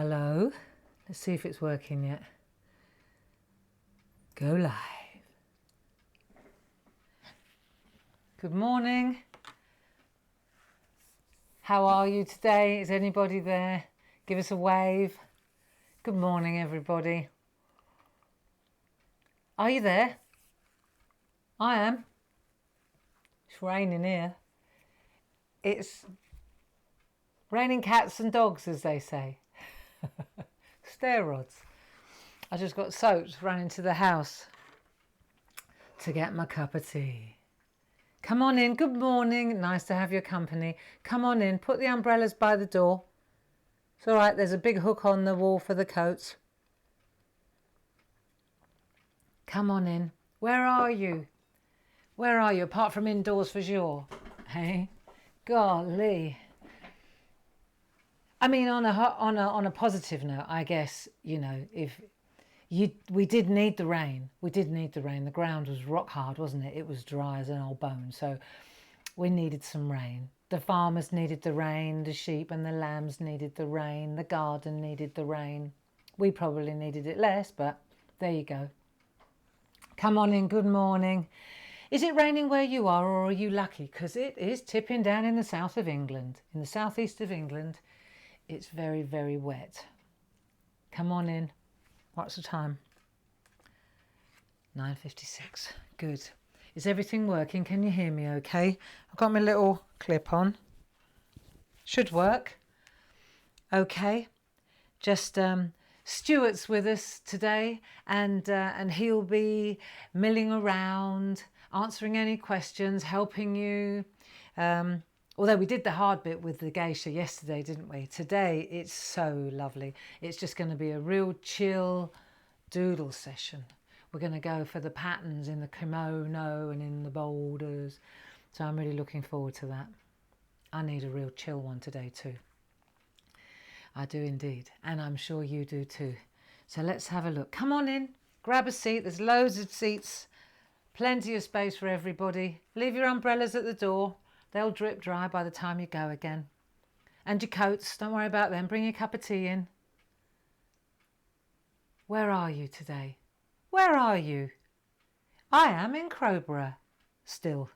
Hello. Let's see if it's working yet. Go live. Good morning. How are you today? Is anybody there? Give us a wave. Good morning, everybody. Are you there? I am. It's raining here. It's raining cats and dogs, as they say. Stair rods. I just got soaked running to the house to get my cup of tea. Come on in. Good morning. Nice to have your company. Come on in. Put the umbrellas by the door. It's all right. There's a big hook on the wall for the coats. Come on in. Where are you? Where are you? Apart from indoors for sure. Hey? Golly. I mean, on a positive note, I guess, you know, we did need the rain. We did need the rain. The ground was rock hard, wasn't it? It was dry as an old bone. So we needed some rain. The farmers needed the rain. The sheep and the lambs needed the rain. The garden needed the rain. We probably needed it less, but there you go. Come on in. Good morning. Is it raining where you are, or are you lucky? Because it is tipping down in the south of England. In the southeast of England, it's very, very wet. Come on in. What's the time? 9:56. Good. Is everything working? Can you hear me okay? I've got my little clip on. Should work. Okay. Just Stuart's with us today, and he'll be milling around, answering any questions, helping you. Although we did the hard bit with the geisha yesterday, didn't we? Today, it's so lovely. It's just going to be a real chill doodle session. We're going to go for the patterns in the kimono and in the boulders. So I'm really looking forward to that. I need a real chill one today too. I do indeed. And I'm sure you do too. So let's have a look. Come on in. Grab a seat. There's loads of seats. Plenty of space for everybody. Leave your umbrellas at the door. They'll drip dry by the time you go again. And your coats, don't worry about them. Bring your cup of tea in. Where are you today? Where are you? I am in Crowborough still.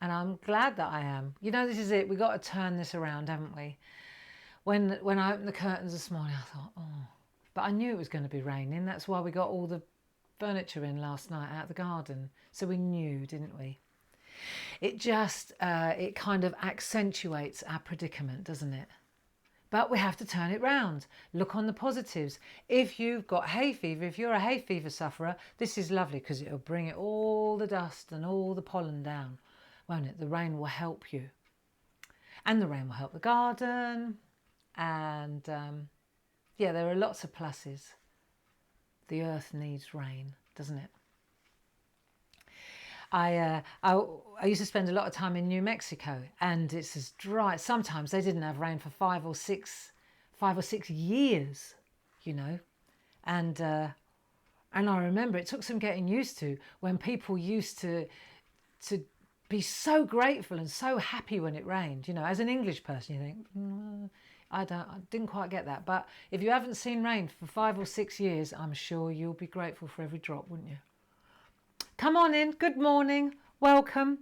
And I'm glad that I am. You know, this is it. We've got to turn this around, haven't we? When I opened the curtains this morning, I thought, oh. But I knew it was going to be raining. That's why we got all the furniture in last night out of the garden. So we knew, didn't we? It just, it kind of accentuates our predicament, doesn't it? But we have to turn it round. Look on the positives. If you've got hay fever, if you're a hay fever sufferer, this is lovely because it'll bring it all the dust and all the pollen down, won't it? The rain will help you. And the rain will help the garden. And yeah, there are lots of pluses. The earth needs rain, doesn't it? I used to spend a lot of time in New Mexico, and it's as dry. Sometimes they didn't have rain for 5 or 6 years, you know, and I remember it took some getting used to when people used to be so grateful and so happy when it rained. You know, as an English person, you think, I didn't quite get that. But if you haven't seen rain for 5 or 6 years, I'm sure you'll be grateful for every drop, wouldn't you? Come on in. Good morning. Welcome.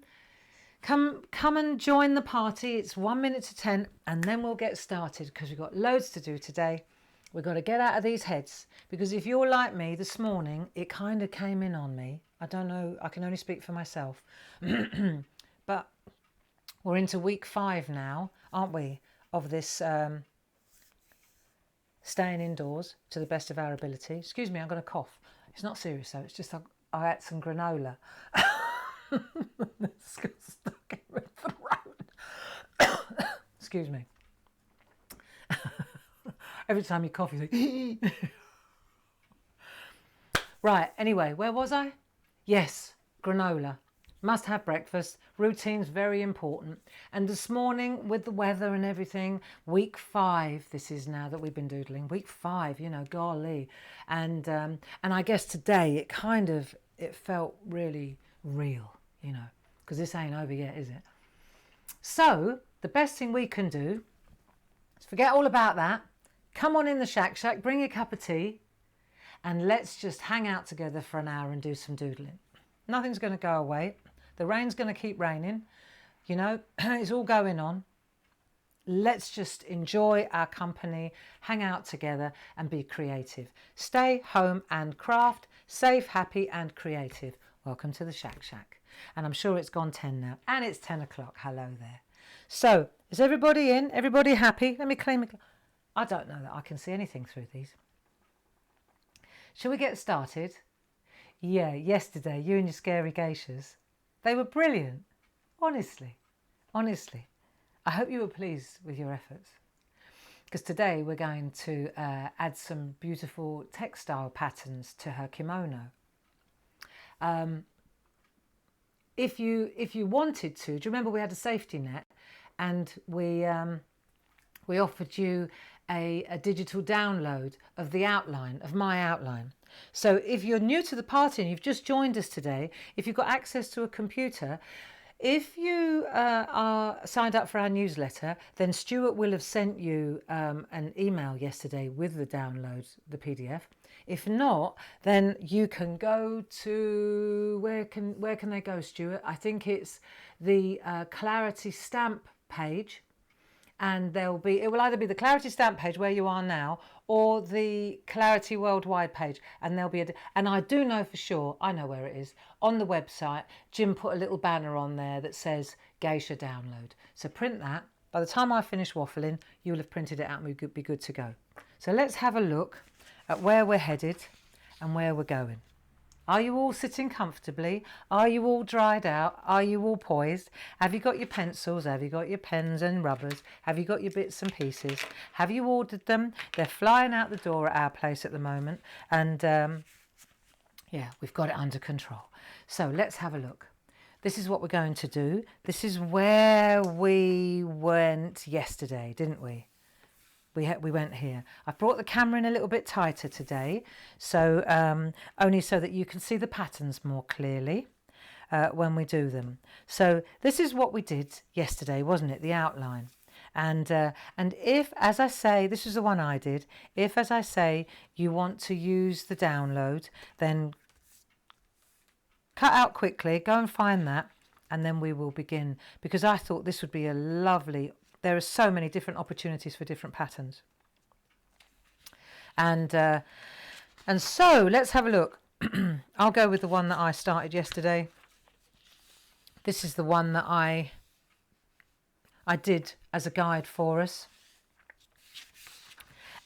Come and join the party. It's 1 minute to 10, and then we'll get started because we've got loads to do today. We've got to get out of these heads, because if you're like me this morning, it kind of came in on me. I don't know. I can only speak for myself. But we're into week 5 now, aren't we, of this staying indoors to the best of our ability. Excuse me, I'm going to cough. It's not serious though. It's just I ate some granola. It's got stuck in my throat. Excuse me. Every time you cough, you think. Right, anyway, where was I? Yes, granola. Must have breakfast. Routine's very important. And this morning, with the weather and everything, week 5, this is now that we've been doodling. Week 5, you know, golly. And I guess today it felt really real, you know, because this ain't over yet, is it? So the best thing we can do is forget all about that. come on in the shack, bring a cup of tea, and let's just hang out together for an hour and do some doodling. Nothing's going to go away. The rain's going to keep raining. You know, it's all going on. Let's just enjoy our company, hang out together and be creative. Stay home and craft, safe, happy and creative. Welcome to the Shack. And I'm sure it's gone 10 now. And it's 10 o'clock. Hello there. So, is everybody in? Everybody happy? Let me clean my... I don't know that I can see anything through these. Shall we get started? Yeah, yesterday, you and your scary geishas. They were brilliant. Honestly. I hope you were pleased with your efforts. Because today we're going to add some beautiful textile patterns to her kimono. If you wanted to, do you remember we had a safety net and we offered you a digital download of the outline, of my outline. So if you're new to the party and you've just joined us today, if you've got access to a computer, if you are signed up for our newsletter, then Stuart will have sent you an email yesterday with the download, the PDF. If not, then you can go to, where can they go, Stuart? I think it's the Clarity Stamp page. And it will either be the Clarity Stamp page where you are now or the Clarity Worldwide page. And there'll be and I do know for sure, I know where it is. On the website, Jim put a little banner on there that says Geisha Download. So print that. By the time I finish waffling, you'll have printed it out and we'll be good to go. So let's have a look at where we're headed and where we're going. Are you all sitting comfortably? Are you all dried out? Are you all poised? Have you got your pencils? Have you got your pens and rubbers? Have you got your bits and pieces? Have you ordered them? They're flying out the door at our place at the moment. And yeah, we've got it under control. So let's have a look. This is what we're going to do. This is where we went yesterday, didn't we? We went here. I've brought the camera in a little bit tighter today, so only so that you can see the patterns more clearly when we do them. So this is what we did yesterday, wasn't it? The outline. And if, as I say, this is the one I did, if, as I say, you want to use the download, then cut out quickly, go and find that, and then we will begin. Because I thought this would be a lovely... There are so many different opportunities for different patterns. And so let's have a look. I'll go with the one that I started yesterday. This is the one that I did as a guide for us.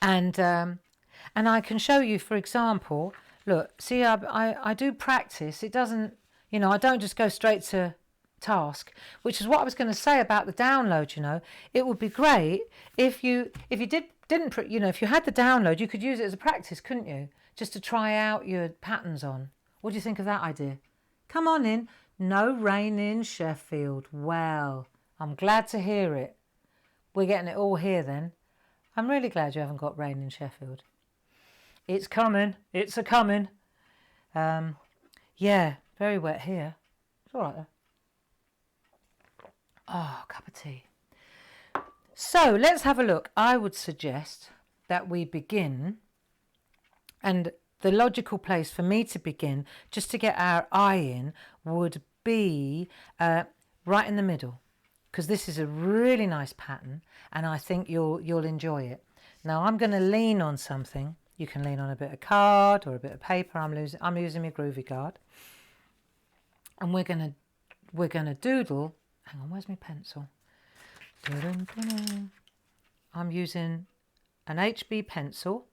And I can show you, for example, look, see, I do practice. It doesn't, you know, I don't just go straight to task, which is what I was going to say about the download. You know, it would be great if you didn't, you know, if you had the download, you could use it as a practice, couldn't you? Just to try out your patterns on. What do you think of that idea? Come on in. No rain in Sheffield. Well, I'm glad to hear it. We're getting it all here then. I'm really glad you haven't got rain in Sheffield. It's coming. It's a coming. Yeah, very wet here. It's all right though. Oh, cup of tea. So let's have a look. I would suggest that we begin, and the logical place for me to begin, just to get our eye in, would be right in the middle, because this is a really nice pattern, and I think you'll enjoy it. Now I'm going to lean on something. You can lean on a bit of card or a bit of paper. I'm using my groovy card, and we're gonna doodle. Hang on, where's my pencil? I'm using an HB pencil,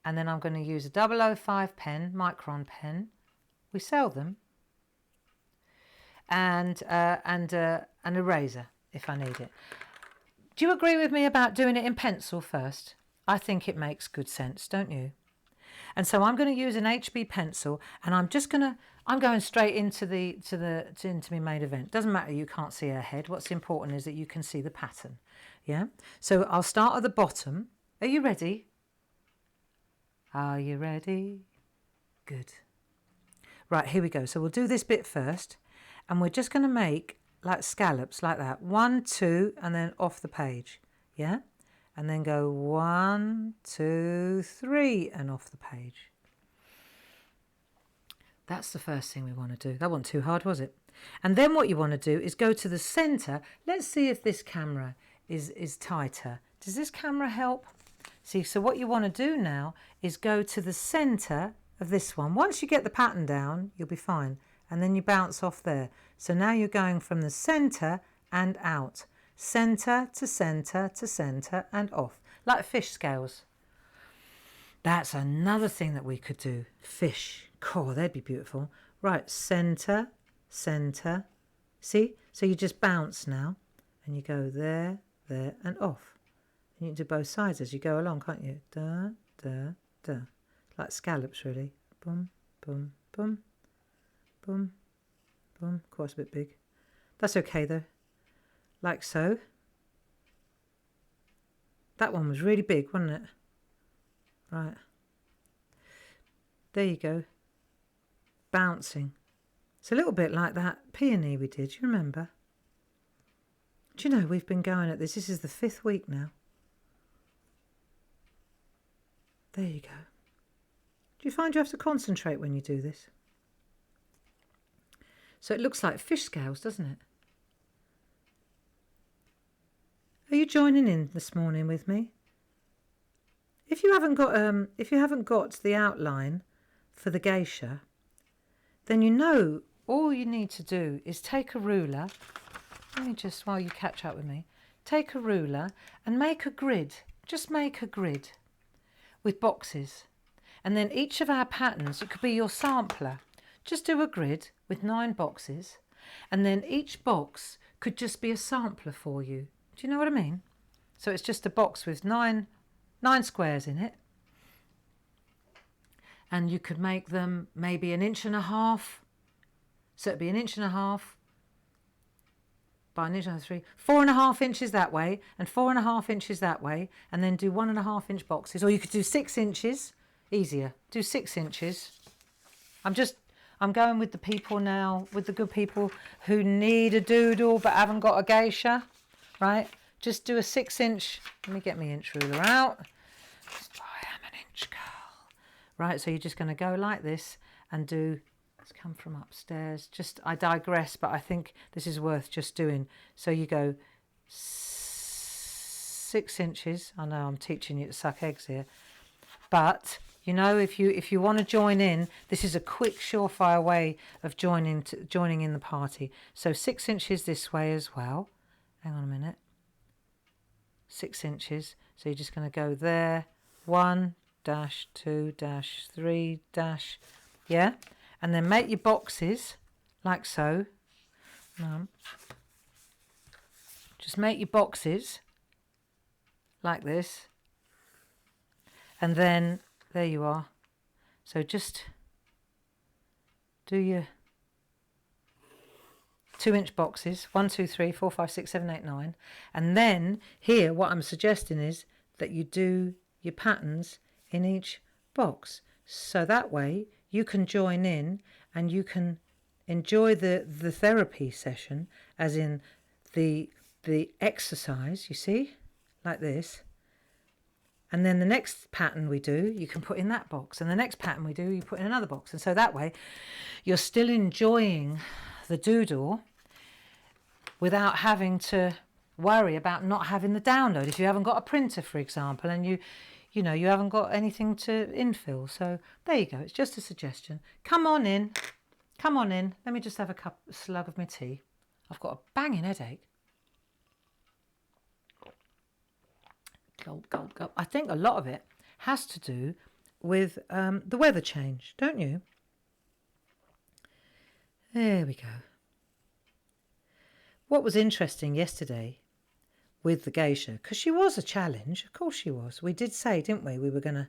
and then I'm going to use a 005 pen, micron pen. We sell them. And an eraser if I need it. Do you agree with me about doing it in pencil first? I think it makes good sense, don't you? And so I'm going to use an HB pencil, and I'm going straight into my main event. Doesn't matter, you can't see her head. What's important is that you can see the pattern. Yeah. So I'll start at the bottom. Are you ready? Are you ready? Good. Right, here we go. So we'll do this bit first, and we're just going to make like scallops like that. 1, 2, and then off the page. Yeah. and then go 1, 2, 3 and off the page. That's the first thing we want to do. That wasn't too hard, was it? And then what you want to do is go to the center. Let's see if this camera is tighter. Does this camera help? See, so what you want to do now is go to the center of this one. Once you get the pattern down, you'll be fine. And then you bounce off there. So now you're going from the center and out. Center to center to center and off. Like fish scales. That's another thing that we could do. Fish. Oh, they'd be beautiful. Right, center, center. See? So you just bounce now. And you go there, there and off. And you can do both sides as you go along, can't you? Da, da, da. Like scallops, really. Boom, boom, boom. Boom, boom. Of course, a bit big. That's okay, though. Like so. That one was really big, wasn't it? Right. There you go. Bouncing. It's a little bit like that peony we did. You remember? Do you know, we've been going at this. This is the 5th week now. There you go. Do you find you have to concentrate when you do this? So it looks like fish scales, doesn't it? Are you joining in this morning with me? If you haven't got the outline for the geisha, then you know all you need to do is take a ruler. Let me just, while you catch up with me, take a ruler and make a grid. Just make a grid with boxes. And then each of our patterns, it could be your sampler. Just do a grid with 9 boxes, and then each box could just be a sampler for you. Do you know what I mean? So it's just a box with 9 squares in it. And you could make them maybe 1.5 inches. So it'd be 1.5 inches by 1.5 inches, 3, 4.5 inches that way, and 4.5 inches that way, and then do 1.5 inch boxes. Or you could do 6 inches, easier. Do 6 inches. I'm going with the people now, with the good people who need a doodle but haven't got a geisha, right? Just do a 6 inch. Let me get my inch ruler out. I am an inch girl. Right, so you're just going to go like this and do, let's come from upstairs. I digress, but I think this is worth just doing. So you go 6 inches. I know I'm teaching you to suck eggs here. But, you know, if you want to join in, this is a quick, surefire way of joining in the party. So 6 inches this way as well. Hang on a minute. 6 inches. So you're just going to go there. 1 dash 2 dash 3 dash. Yeah. And then make your boxes like so. Just make your boxes like this. And then there you are. So just do your 2 inch boxes, 1, 2, 3, 4, 5, 6, 7, 8, 9. And then here, what I'm suggesting is that you do your patterns in each box. So that way you can join in and you can enjoy the therapy session, as in the exercise, you see, like this. And then the next pattern we do, you can put in that box. And the next pattern we do, you put in another box. And so that way, you're still enjoying the doodle without having to worry about not having the download. If you haven't got a printer, for example, and you haven't got anything to infill. So there you go. It's just a suggestion. Come on in. Come on in. Let me just have a slug of my tea. I've got a banging headache. Gulp, gulp, gulp. I think a lot of it has to do with the weather change, don't you? There we go. What was interesting yesterday with the geisha, because she was a challenge, of course she was. We did say, didn't we, we were going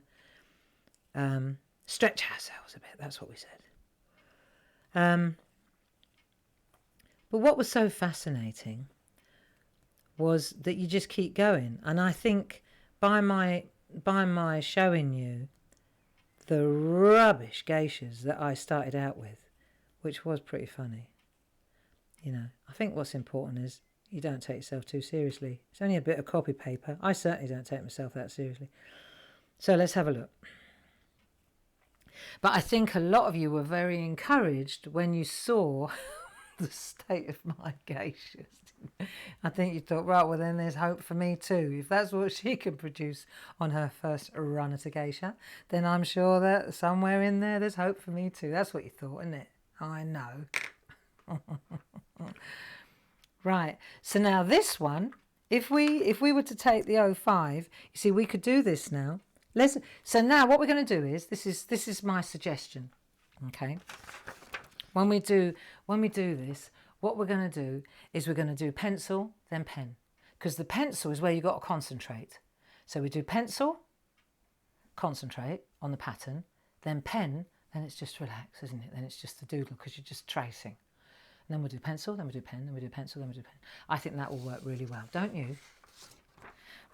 to stretch ourselves a bit. That's what we said. But what was so fascinating was that you just keep going. And I think by my showing you the rubbish geishas that I started out with, which was pretty funny, I think what's important is, you don't take yourself too seriously. It's only a bit of copy paper. I certainly don't take myself that seriously. So let's have a look. But I think a lot of you were very encouraged when you saw the state of my geishas. I think you thought, right, well then there's hope for me too. If that's what she can produce on her first run at a geisha, then I'm sure that somewhere in there's hope for me too. That's what you thought, isn't it? I know. Right, so now this one, if we were to take the 05, you see we could do this now. So now what we're going to do is, this is my suggestion, okay? When we do this, what we're going to do is we're going to do pencil, then pen. Because the pencil is where you've got to concentrate. So we do pencil, concentrate on the pattern, then pen, then it's just relax, isn't it? Then it's just the doodle because you're just tracing. And then we'll do pencil, then we do pen, then we do pencil, then we do pen. I think that will work really well, don't you?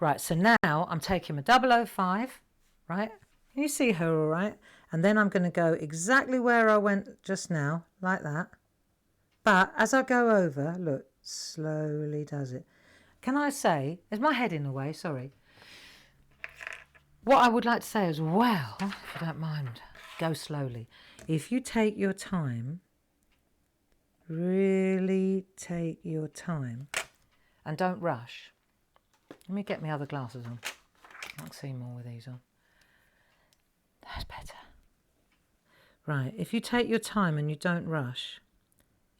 Right, so now I'm taking my 005, right? Can you see her all right? And then I'm going to go exactly where I went just now, like that. But as I go over, look, slowly does it. Can I say, is my head in the way? Sorry. What I would like to say as well, if you don't mind, go slowly. If you take your time, really take your time and don't rush. Let me get my other glasses on. I can see more with these on. That's better. Right, if you take your time and you don't rush,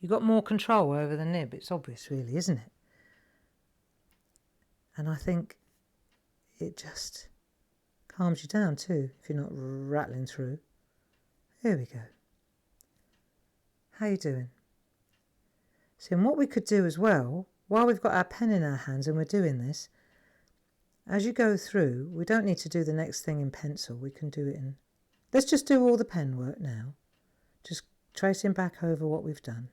you've got more control over the nib. It's obvious, really, isn't it? And I think it just calms you down too, if you're not rattling through. Here we go. How you doing? See, and what we could do as well, while we've got our pen in our hands and we're doing this, as you go through, we don't need to do the next thing in pencil. We can do it in... Let's just do all the pen work now. Just tracing back over what we've done.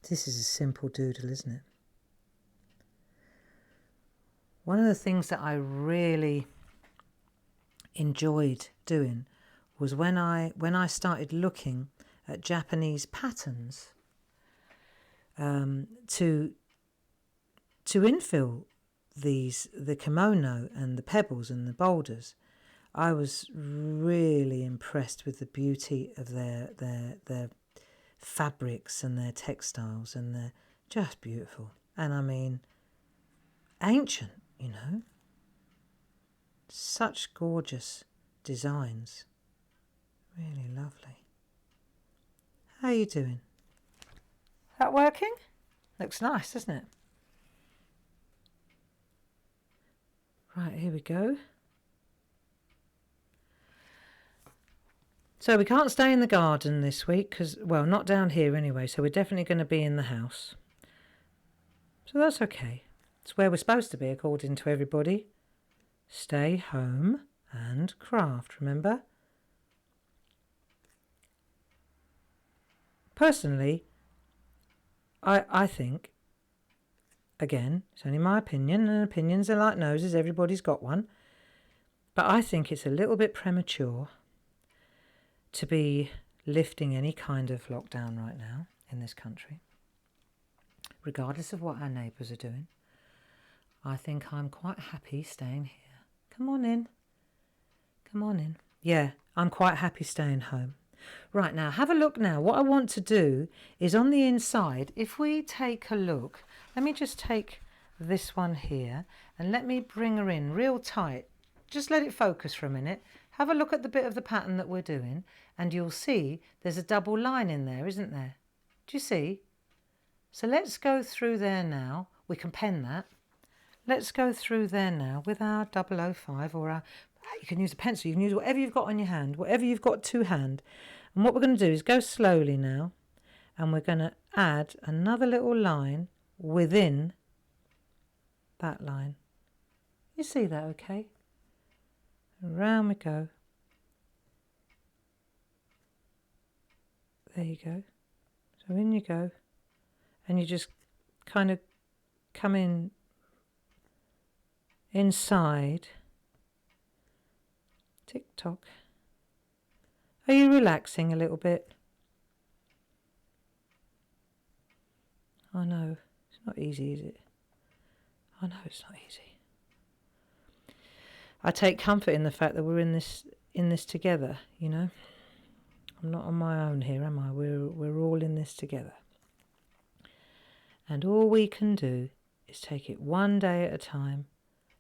This is a simple doodle, isn't it? One of the things that I really enjoyed doing was when I started looking at Japanese patterns to infill the kimono and the pebbles and the boulders. I was really impressed with the beauty of their fabrics and their textiles, and they're just beautiful. And I mean, ancient, you know. Such gorgeous designs. Really lovely. How are you doing? That working? Looks nice, doesn't it? Right, here we go. So we can't stay in the garden this week because, well, not down here anyway, so we're definitely going to be in the house. So that's okay. It's where we're supposed to be, according to everybody. Stay home and craft, remember? Personally, I think, again, it's only my opinion, and opinions are like noses, everybody's got one, but I think it's a little bit premature to be lifting any kind of lockdown right now in this country, regardless of what our neighbours are doing. I think I'm quite happy staying here. Come on in. Come on in. Yeah, I'm quite happy staying home. Right, now, have a look now. What I want to do is on the inside, if we take a look, let me just take this one here and let me bring her in real tight. Just let it focus for a minute. Have a look at the bit of the pattern that we're doing and you'll see there's a double line in there, isn't there? Do you see? So let's go through there now. We can pen that. Let's go through there now with our 005 or our... You can use a pencil, you can use whatever you've got on your hand, whatever you've got to hand. And what we're going to do is go slowly now, and we're going to add another little line within that line. You see that, okay? And round we go. There you go. So in you go. And you just kind of come in inside. Tick-tock. Are you relaxing a little bit? I know, it's Not easy, is it? I know it's not easy. I take comfort in the fact that we're in this together, you know. I'm not on my own here, am I? We're all in this together. And all we can do is take it one day at a time,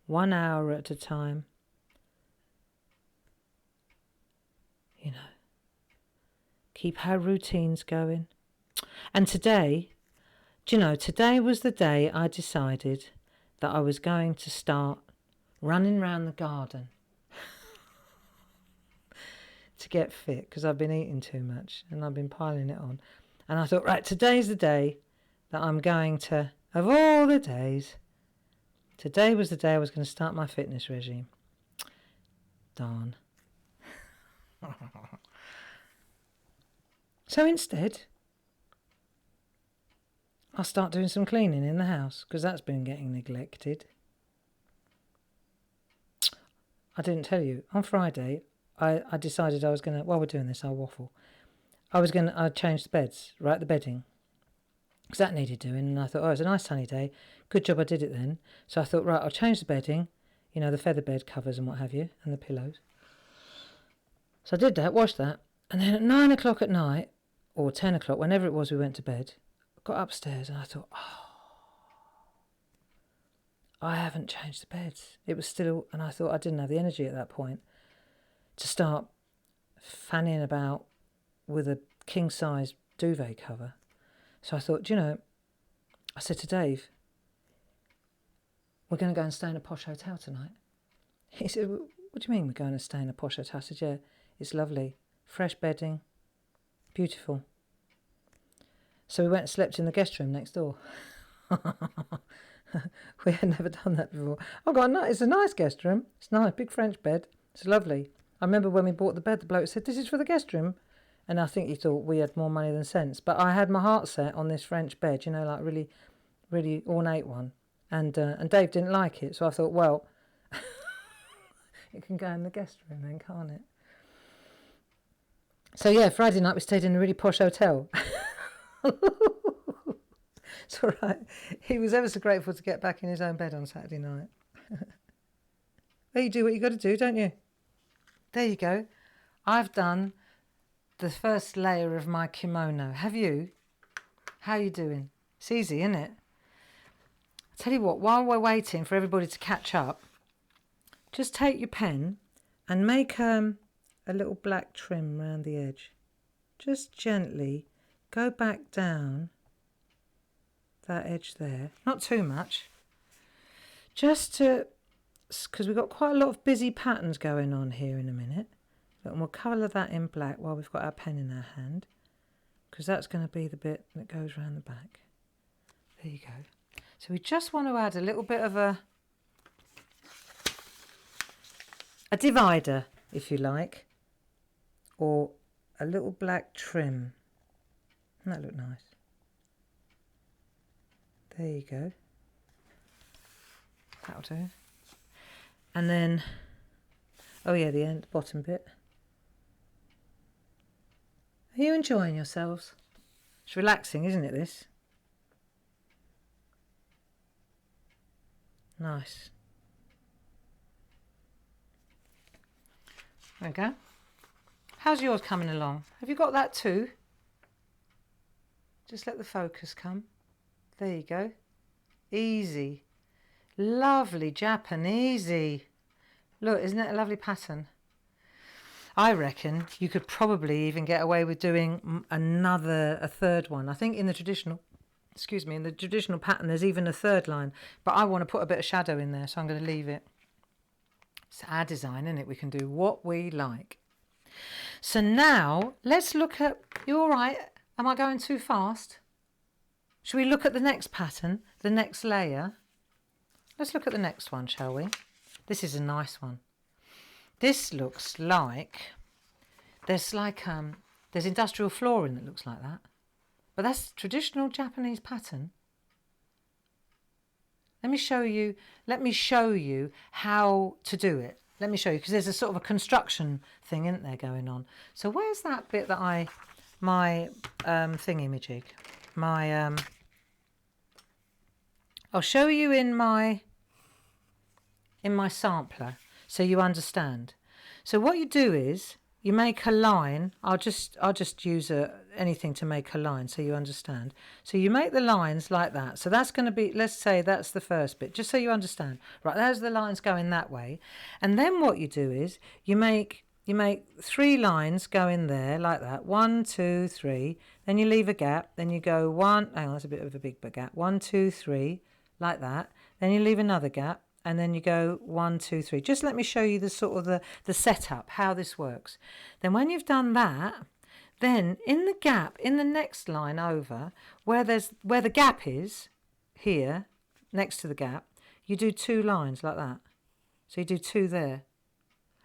1 hour at a time. You know, keep our routines going. And today, do you know, today was the day I decided that I was going to start running around the garden to get fit, because I've been eating too much and I've been piling it on. And I thought, right, today's the day that I'm going to, of all the days, today was the day I was going to start my fitness regime. Darn. So instead, I'll start doing some cleaning in the house, because that's been getting neglected. I didn't tell you, on Friday, I decided I was going to, while we're doing this, I'll waffle. I'd change the beds, right, the bedding, because that needed doing, and I thought, oh, it's a nice sunny day, good job I did it then. So I thought, right, I'll change the bedding, you know, the feather bed covers and what have you, and the pillows. So I did that, washed that, and then at 9 o'clock at night, or 10 o'clock, whenever it was we went to bed, I got upstairs and I thought, oh, I haven't changed the beds. It was still, and I thought I didn't have the energy at that point to start fanning about with a king-size duvet cover. So I thought, do you know, I said to Dave, we're going to go and stay in a posh hotel tonight. He said, what do you mean we're going to stay in a posh hotel? I said, yeah, it's lovely. Fresh bedding. Beautiful. So we went and slept in the guest room next door. We had never done that before. It's a nice guest room. It's nice, big French bed. It's lovely. I remember when we bought the bed, the bloke said, this is for the guest room. And I think he thought we had more money than sense. But I had my heart set on this French bed, you know, like really, really ornate one. And Dave didn't like it. So I thought, well, it can go in the guest room then, can't it? So yeah, Friday night we stayed in a really posh hotel. It's all right. He was ever so grateful to get back in his own bed on Saturday night. Well, you do what you got to do, don't you? There you go. I've done the first layer of my kimono. Have you? How are you doing? It's easy, isn't it? I'll tell you what, while we're waiting for everybody to catch up, just take your pen and make a little black trim around the edge. Just gently go back down that edge there. Not too much. Just to, because we've got quite a lot of busy patterns going on here in a minute. And we'll colour that in black while we've got our pen in our hand, because that's going to be the bit that goes around the back. There you go. So we just want to add a little bit of a divider, if you like, or a little black trim. Doesn't that look nice? There you go. That'll do. And then, oh yeah, the end, bottom bit. Are you enjoying yourselves? It's relaxing, isn't it, this? Nice. There we go. How's yours coming along? Have you got that too? Just let the focus come. There you go. Easy. Lovely Japanesey. Look, isn't it a lovely pattern? I reckon you could probably even get away with doing a third one. I think in the traditional pattern there's even a third line, but I want to put a bit of shadow in there, so I'm going to leave it. It's our design, isn't it? We can do what we like. So now let's look at, you all right? Am I going too fast? Should we look at the next pattern, the next layer? Let's look at the next one, shall we? This is a nice one. This looks like, there's industrial flooring that looks like that. But that's traditional Japanese pattern. Let me show you how to do it. Let me show you, because there's a sort of a construction thing, isn't there, going on. So where's that bit that my thingy-majig, my I'll show you in my sampler so you understand. So what you do is you make a line. I'll just use anything to make a line so you understand. So you make the lines like that. So that's going to be, let's say that's the first bit, just so you understand. Right, there's the lines going that way. And then what you do is you make 3 lines go in there like that. 1, 2, 3. Then you leave a gap. Then you go 1. Hang on, that's a bit of a big gap. 1, 2, 3, like that. Then you leave another gap. And then you go 1, 2, 3. Just let me show you the sort of the setup, how this works. Then when you've done that, then in the gap, in the next line over, where the gap is, here, next to the gap, you do 2 lines like that. So you do 2 there.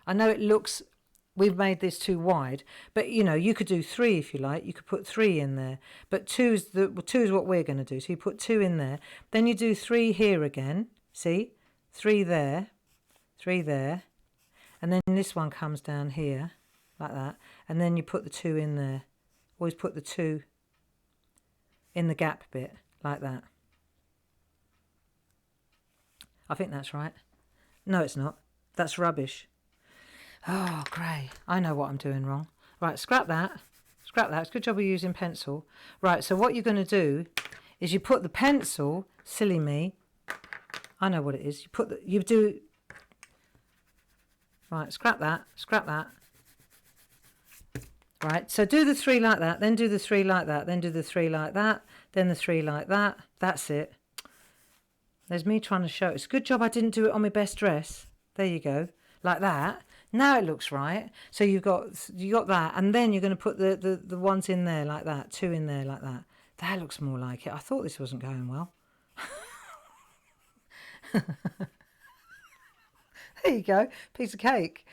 I know it looks, we've made this too wide, but you know, you could do 3 if you like. You could put 3 in there, but 2 is what we're going to do. So you put 2 in there. Then you do 3 here again. See? 3 there, 3 there, and then this one comes down here like that, and then you put the 2 in there. Always put the 2 in the gap bit like that. I think that's right. No, it's not. That's rubbish. Oh, grey. I know what I'm doing wrong. Right, scrap that. Scrap that. It's a good job we're using pencil. Right, so what you're going to do is you put the pencil, silly me, I know what it is. Right, scrap that, Right, so do the 3 like that, then do the 3 like that, then do the 3 like that, then the 3 like that. That's it. There's me trying to show. It's a good job I didn't do it on my best dress. There you go, like that. Now it looks right. So you got that, and then you're going to put the ones in there like that, 2 in there like that. That looks more like it. I thought this wasn't going well. There you go, piece of cake.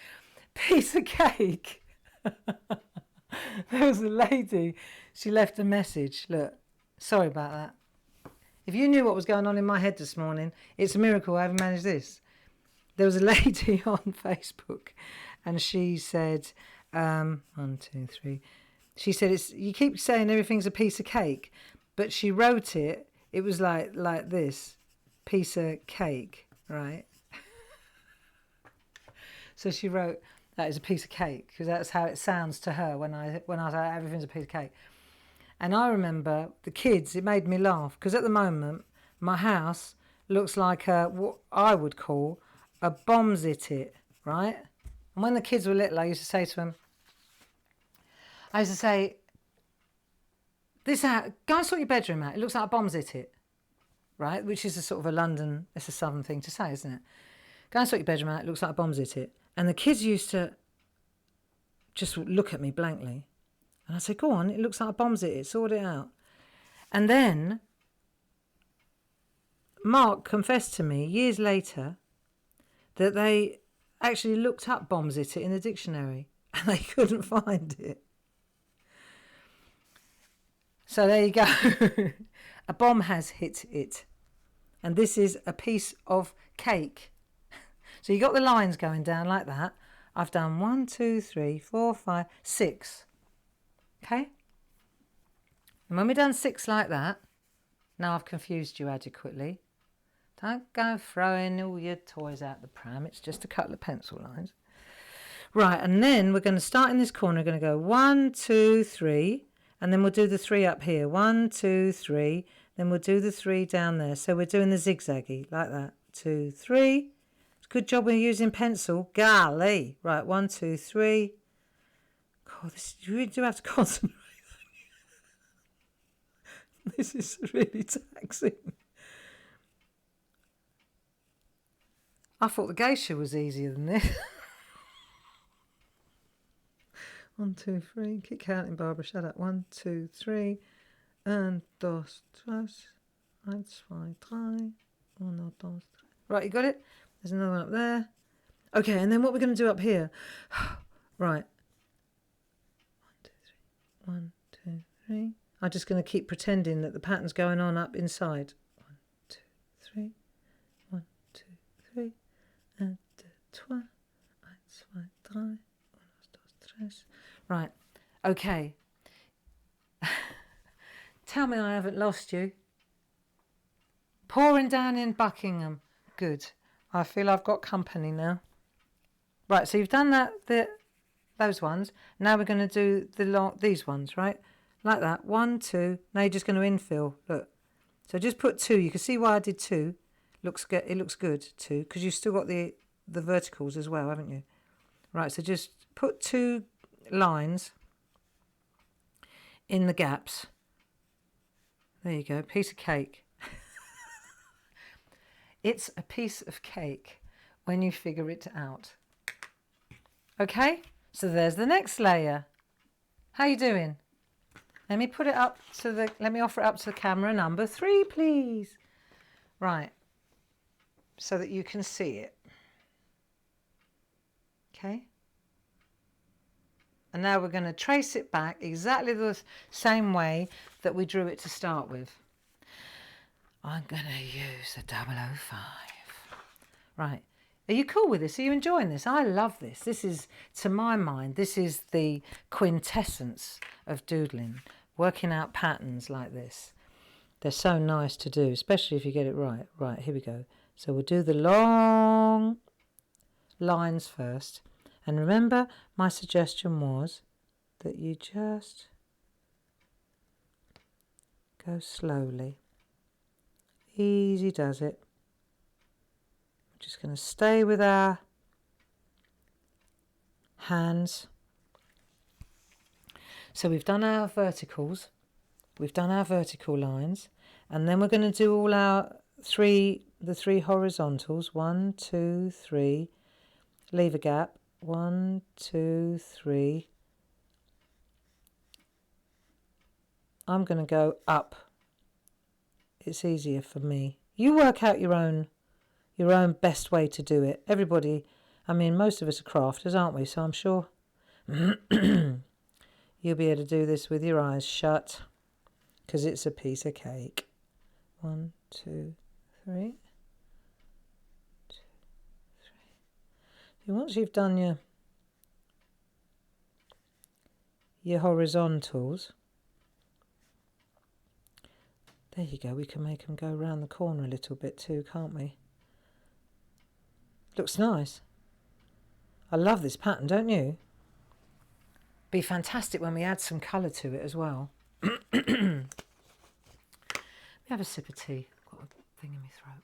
There was a lady, she left a message. Look, sorry about that. If you knew what was going on in my head this morning, it's a miracle I haven't managed this. There was a lady on Facebook, and she said, 1, 2, 3. She said, you keep saying everything's a piece of cake, but she wrote it was like this, piece of cake. Right. So she wrote that is a piece of cake because that's how it sounds to her when I was like everything's a piece of cake. And I remember the kids, it made me laugh because at the moment my house looks like what I would call a bombs it, right? And when the kids were little, I used to say to them, this out, go and sort your bedroom out. It looks like a bombs it. Right, which is a sort of it's a southern thing to say, isn't it? Go and sort your bedroom out, it looks like a bombs it. And the kids used to just look at me blankly. And I'd say, go on, it looks like a bombs it, sort it out. And then Mark confessed to me years later that they actually looked up bombs it in the dictionary and they couldn't find it. So there you go. A bomb has hit it. And this is a piece of cake. So you got the lines going down like that. I've done 1, 2, 3, 4, 5, 6. Okay? And when we've done 6 like that, now I've confused you adequately. Don't go throwing all your toys out the pram. It's just a couple of pencil lines. Right, and then we're going to start in this corner. We're going to go 1, 2, 3. And then we'll do the 3 up here. 1, 2, 3. Then we'll do the 3 down there. So we're doing the zigzaggy like that. 2, 3. It's a good job we're using pencil. Golly. Right, 1, 2, 3. God, you really do have to concentrate. This is really taxing. I thought the geisha was easier than this. 1, 2, 3. Keep counting, Barbara. Shut up. 1, 2, 3. 1, 2, 3. 1, 2, 3. 1, 2, 3. Right, you got it? There's another one up there. Okay, and then what we're going to do up here. Right. 1, 2, 3. 1, 2, 3. I'm just going to keep pretending that the pattern's going on up inside. 1, 2, 3. 1, 2, 3. 1, 2, 3. 1, 2, 3. 1, 2, 3. Right, okay. Tell me I haven't lost you. Pouring down in Buckingham. Good. I feel I've got company now. Right, so you've done those ones. Now we're going to do these ones, right? Like that. 1, 2. Now you're just going to infill. Look. So just put 2. You can see why I did 2. Looks good. It looks good, 2, because you've still got the verticals as well, haven't you? Right, so just put 2 lines in the gaps. There you go. Piece of cake. It's a piece of cake when you figure it out. Okay, so there's the next layer. How you doing? Let me put it up to let me offer it up to the camera. Number 3, please. Right, so that you can see it. Okay. And now we're going to trace it back exactly the same way that we drew it to start with. I'm going to use the 005. Right. Are you cool with this? Are you enjoying this? I love this. This is, to my mind, this is the quintessence of doodling. Working out patterns like this. They're so nice to do, especially if you get it right. Right, here we go. So we'll do the long lines first. And remember, my suggestion was that you just go slowly. Easy does it. We're just going to stay with our hands. So we've done our verticals. We've done our vertical lines. And then we're going to do all our the three horizontals. 1, 2, 3. Leave a gap. 1, 2, 3. I'm going to go up. It's easier for me. You work out your own best way to do it. Everybody, I mean, most of us are crafters, aren't we? So I'm sure you'll be able to do this with your eyes shut, because it's a piece of cake. 1, 2, 3. 2, 3. Once you've done your horizontals, there you go. We can make them go around the corner a little bit too, can't we? Looks nice. I love this pattern, don't you? Be fantastic when we add some colour to it as well. Let me have a sip of tea. I've got a thing in my throat.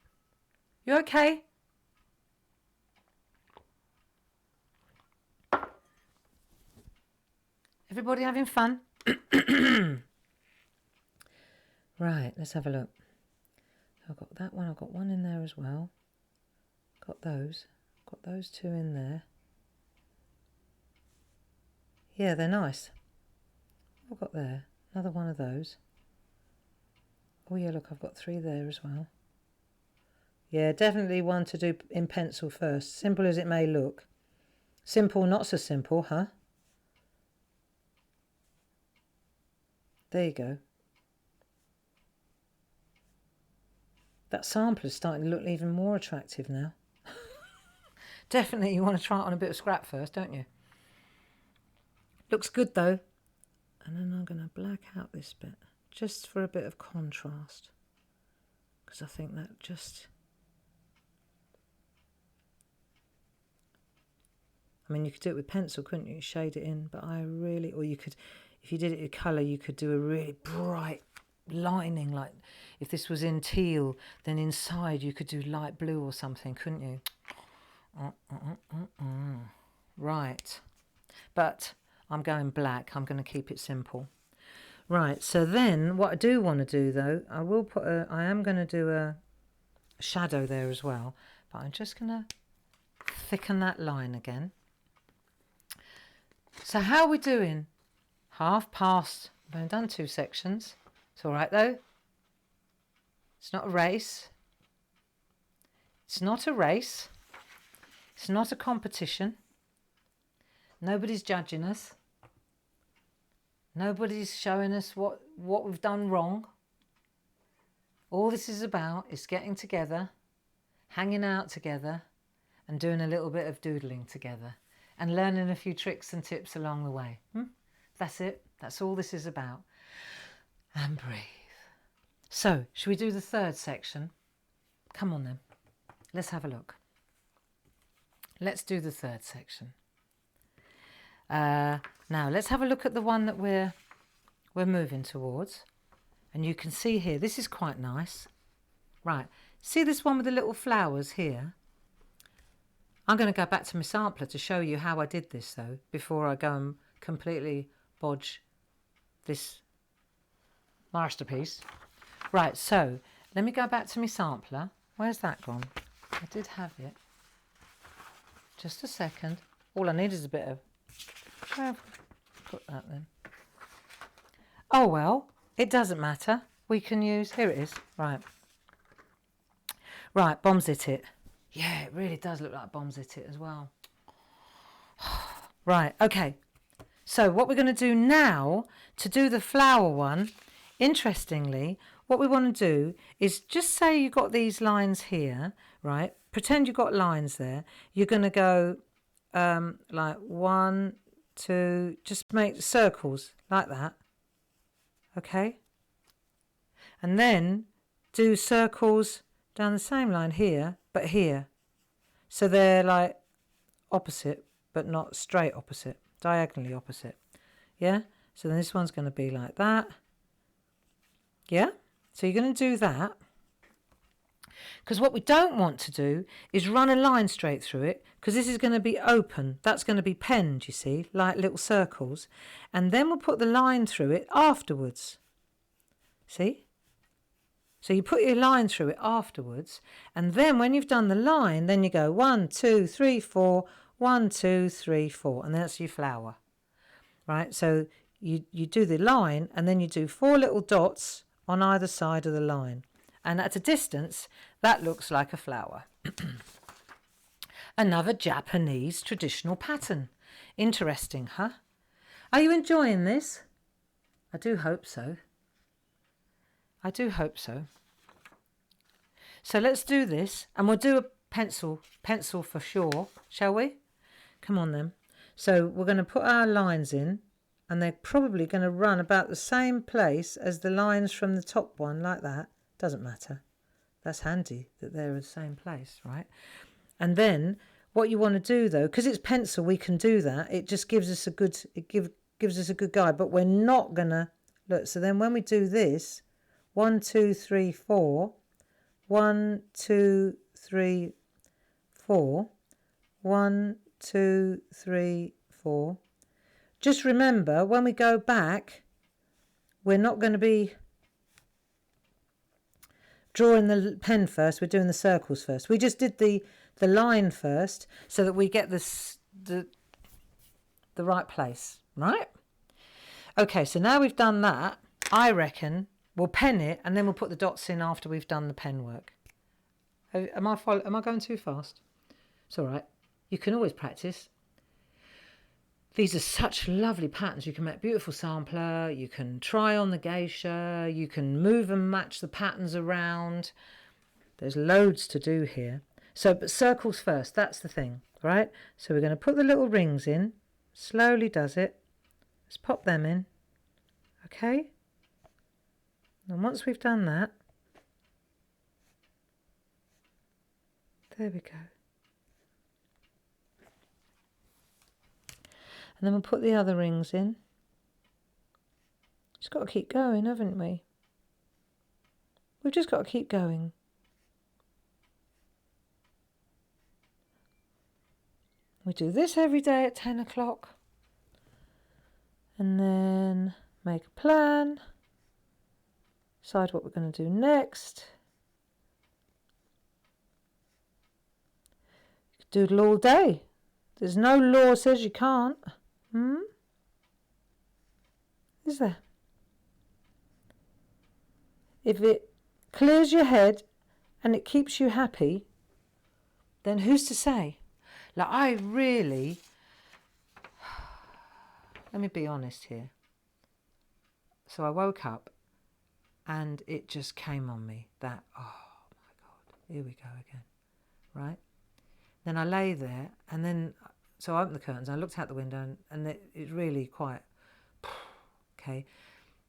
You okay? Everybody having fun? Right, let's have a look. I've got that one. I've got one in there as well. Got those 2 in there. Yeah, they're nice. What have I got there? Another one of those. Oh yeah, look, I've got 3 there as well. Yeah, definitely one to do in pencil first. Simple as it may look. Simple, not so simple, huh? There you go. That sampler is starting to look even more attractive now. Definitely you want to try it on a bit of scrap first, don't you? Looks good though. And then I'm going to black out this bit just for a bit of contrast, because I think that just... I mean, you could do it with pencil, couldn't you? Shade it in, but or you could, if you did it in colour, you could do a really bright lining, like if this was in teal, then inside you could do light blue or something, couldn't you? Right, but I'm going black. I'm going to keep it simple. Right, so then what I do want to do though, I am going to do a shadow there as well, but I'm just going to thicken that line again. So how are we doing? 1/2 I've only done 2 sections. It's all right though. It's not a race. It's not a race. It's not a competition. Nobody's judging us. Nobody's showing us what we've done wrong. All this is about is getting together, hanging out together, and doing a little bit of doodling together, and learning a few tricks and tips along the way. That's it. That's all this is about. And breathe. So, should we do the 3rd section? come on then. Let's have a look. Let's do the third section. Now let's have a look at the one that we're moving towards. And you can see here, this is quite nice. Right, see this one with the little flowers here? I'm going to go back to my sampler to show you how I did this though, before I go and completely bodge this masterpiece. Right, so let me go back to my sampler. Where's that gone? I did have it. Just a second. All I need is a bit of... Put that then. Oh well, it doesn't matter. We can use... Here it is. Right. Right, Bombs It. Yeah, it really does look like Bombs It as well. Right, okay. So what we're going to do now, to do the flower one, interestingly, what we want to do is just say you've got these lines here, right? Pretend you've got lines there. You're going to go like 1, 2, just make circles like that. Okay? And then do circles down the same line here, but here. So they're like opposite, but not straight opposite, diagonally opposite. Yeah? So then this one's going to be like that. Yeah? So you're going to do that. Because what we don't want to do is run a line straight through it, because this is going to be open. That's going to be penned, you see, like little circles. And then we'll put the line through it afterwards. See? So you put your line through it afterwards. And then when you've done the line, then you go 1, 2, 3, 4, 1, 2, 3, 4. And that's your flower. Right? So you do the line, and then you do 4 little dots on either side of the line. And at a distance, that looks like a flower. Another Japanese traditional pattern. Interesting, huh? Are you enjoying this? I do hope so. I do hope so. So let's do this, and we'll do a pencil for sure, shall we? Come on then. So we're going to put our lines in, and they're probably going to run about the same place as the lines from the top one, like that. Doesn't matter. That's handy that they're the same place, right? And then what you want to do though, because it's pencil, we can do that. It just gives us a good, gives us a good guide, but we're not gonna look. So then when we do this, 1, 2, 3, 4, 1, 2, 3, 4, 1, 2, 3, 4. Just remember, when we go back, we're not going to be drawing the pen first, we're doing the circles first. We just did the line first so that we get the right place, right? Okay, so now we've done that, I reckon we'll pen it and then we'll put the dots in after we've done the pen work. Am I going too fast? It's all right. You can always practice. These are such lovely patterns. You can make beautiful sampler, you can try on the geisha, you can move and match the patterns around. There's loads to do here. So, but circles first, that's the thing, right? So we're going to put the little rings in, slowly does it. Let's pop them in, okay? And once we've done that, there we go. And then we'll put the other rings in. Just got to keep going, haven't we? We've just got to keep going. We do this every day at 10 o'clock. And then make a plan. Decide what we're going to do next. You can doodle all day. There's no law says you can't. Is there? If it clears your head and it keeps you happy, then who's to say? Like, I really, let me be honest here. So I woke up and it just came on me that, oh my God, here we go again, right? Then I lay there and then, so I opened the curtains, I looked out the window and it's really quite, okay.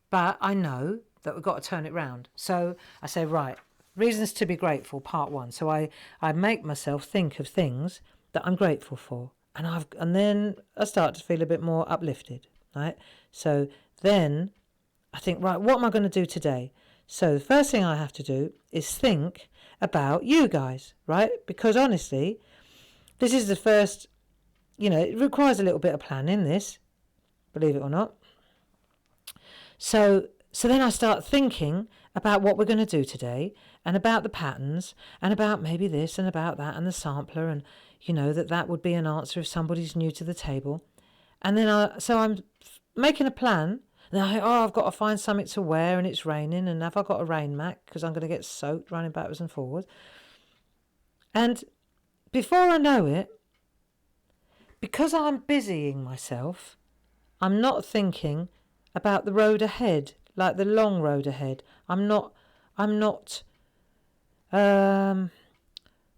But I know that we've got to turn it round. So I say, right, reasons to be grateful, part 1. So I make myself think of things that I'm grateful for, and then I start to feel a bit more uplifted, right? So then I think, right, what am I going to do today? So the first thing I have to do is think about you guys, right? Because honestly, this is the first, it requires a little bit of planning, this, believe it or not. So then I start thinking about what we're going to do today, and about the patterns, and about maybe this and about that, and the sampler, and that would be an answer if somebody's new to the table. And then I'm making a plan. And I think, I've got to find something to wear, and it's raining, and have I got a rain mat because I'm going to get soaked running backwards and forwards. And before I know it, because I'm busying myself, I'm not thinking about the road ahead, like the long road ahead. I'm not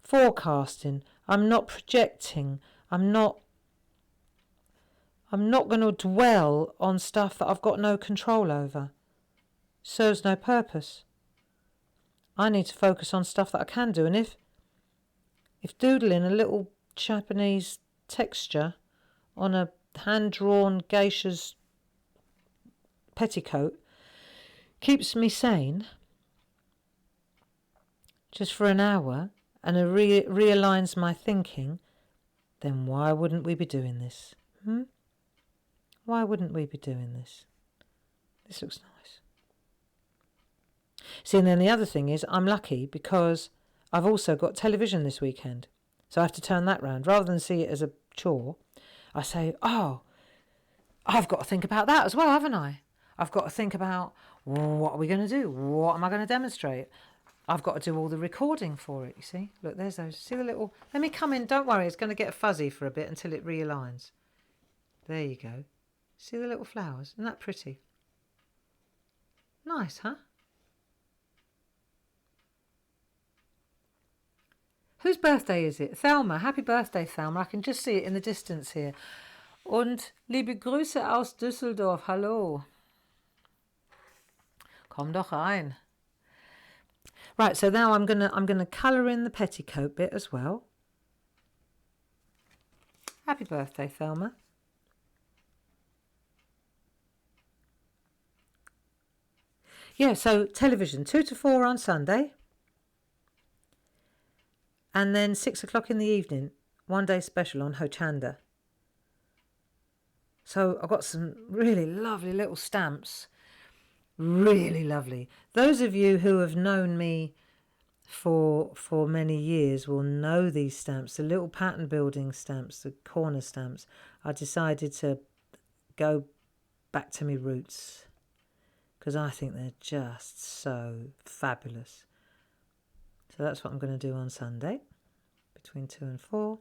forecasting. I'm not projecting. I'm not going to dwell on stuff that I've got no control over. Serves no purpose. I need to focus on stuff that I can do. And if doodling a little Japanese texture on a hand-drawn geisha's petticoat keeps me sane just for an hour and realigns my thinking, then why wouldn't we be doing this? Why wouldn't we be doing this? This looks nice. See, and then the other thing is I'm lucky because I've also got television this weekend. So I have to turn that round. Rather than see it as a chore, I say, I've got to think about that as well, haven't I? I've got to think about, what are we going to do? What am I going to demonstrate? I've got to do all the recording for it, you see. Look, there's those. See the little... Let me come in. Don't worry, it's going to get fuzzy for a bit until it realigns. There you go. See the little flowers? Isn't that pretty? Nice, huh? Whose birthday is it? Thelma. Happy birthday, Thelma. I can just see it in the distance here. Und liebe Grüße aus Düsseldorf. Hallo. Komm doch rein. Right, so now I'm gonna colour in the petticoat bit as well. Happy birthday, Thelma. Yeah, so television, 2 to 4 on Sunday. And then 6 o'clock in the evening, one day special on Hochanda. So I've got some really lovely little stamps. Really lovely. Those of you who have known me for many years will know these stamps, the little pattern building stamps, the corner stamps. I decided to go back to my roots because I think they're just so fabulous. So that's what I'm going to do on Sunday between 2 and 4.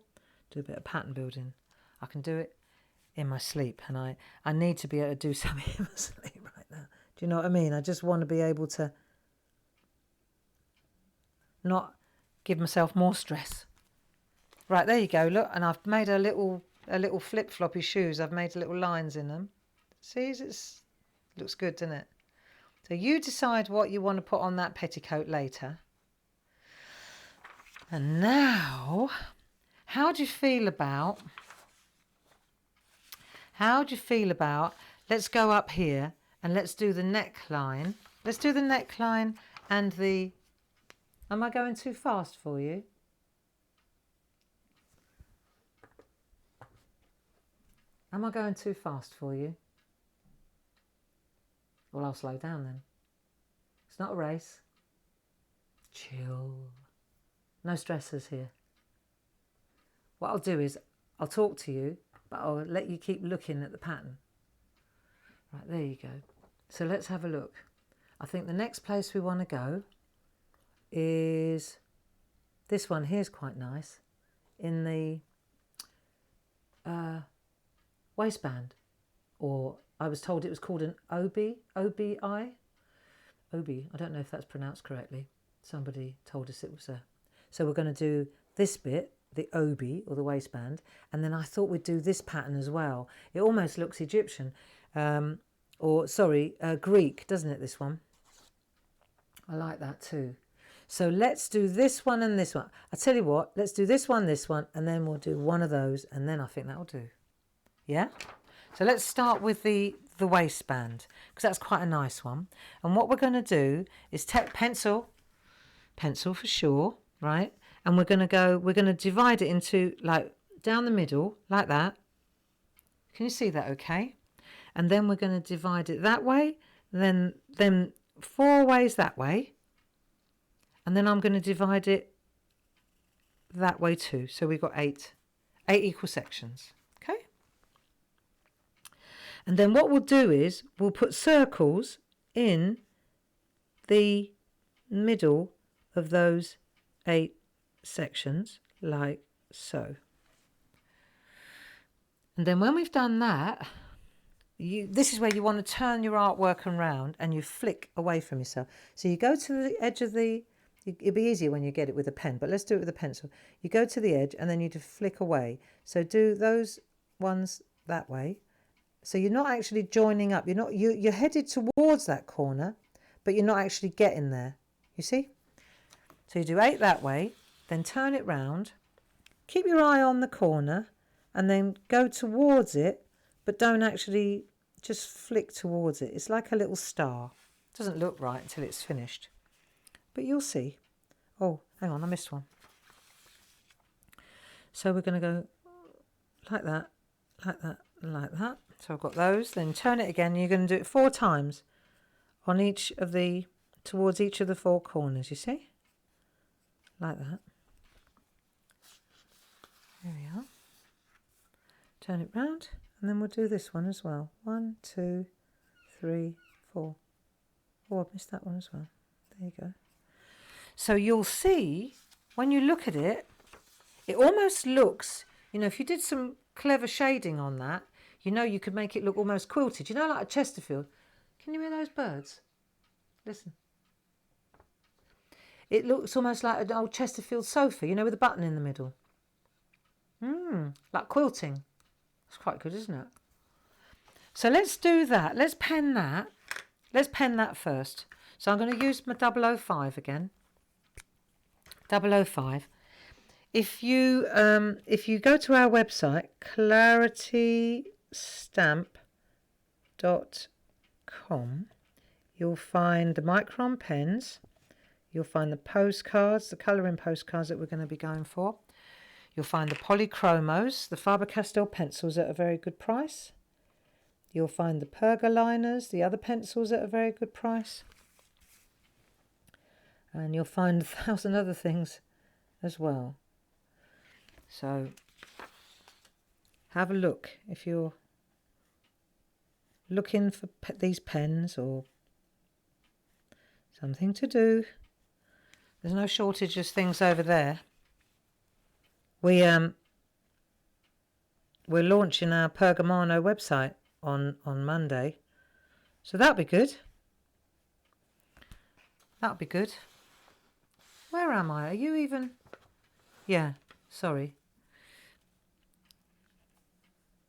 Do a bit of pattern building. I can do it in my sleep, and I need to be able to do something in my sleep right now. Do you know what I mean? I just want to be able to not give myself more stress. Right, there you go. Look, and I've made a little flip-floppy shoes. I've made little lines in them. See, it looks good, doesn't it? So you decide what you want to put on that petticoat later. And now, how do you feel about, let's go up here and let's do the neckline. Let's do the neckline and the, am I going too fast for you? Am I going too fast for you? Well, I'll slow down then. It's not a race. Chill. No stressors here. What I'll do is I'll talk to you, but I'll let you keep looking at the pattern. Right, there you go. So let's have a look. I think the next place we want to go is this one. Here's quite nice. In the waistband, or I was told it was called an obi. I don't know if that's pronounced correctly. Somebody told us it was a. So we're going to do this bit, the obi or the waistband, and then I thought we'd do this pattern as well. It almost looks Egyptian, Greek, doesn't it? This one. I like that too. So let's do this one and this one. I tell you what, let's do this one, and then we'll do one of those, and then I think that'll do. Yeah? So let's start with the waistband, because that's quite a nice one. And what we're going to do is take pencil for sure, right? And we're going to divide it into, like, down the middle, like that. Can you see that okay? And then we're going to divide it that way, then 4 ways that way. And then I'm going to divide it that way too. So we've got 8 equal sections. Okay? And then what we'll do is we'll put circles in the middle of those 8 sections, like so. And then when we've done that, this is where you want to turn your artwork around and you flick away from yourself. So you go to the edge of it'll be easier when you get it with a pen, but let's do it with a pencil. You go to the edge and then you just flick away. So do those ones that way. So you're not actually joining up. You're headed towards that corner, but you're not actually getting there. You see? So you do 8 that way, then turn it round. Keep your eye on the corner and then go towards it, but don't actually just flick towards it. It's like a little star. It doesn't look right until it's finished. But you'll see. Oh, hang on, I missed one. So we're going to go like that, like that, like that. So I've got those. Then turn it again. You're going to do it 4 times on towards each of the 4 corners, you see? Like that. There we are. Turn it round. And then we'll do this one as well. 1, 2, 3, 4. Oh, I've missed that one as well. There you go. So you'll see, when you look at it, it almost looks, if you did some clever shading on that, you could make it look almost quilted. Like a Chesterfield. Can you hear those birds? Listen. It looks almost like an old Chesterfield sofa, with a button in the middle. Like quilting. It's quite good, isn't it? So let's do that. Let's pen that. Let's pen that first. So I'm going to use my 005 again. 005. If you go to our website, claritystamp.com, you'll find the micron pens. You'll find the postcards, the colouring postcards that we're going to be going for. You'll find the polychromos, the Faber-Castell pencils at a very good price. You'll find the pergoliners, the other pencils at a very good price. And you'll find 1,000 other things as well. So have a look if you're looking for these pens or something to do. There's no shortage of things over there. We're launching our Pergamano website on Monday. So that'll be good. That'll be good. Where am I? Are you even? Yeah, sorry.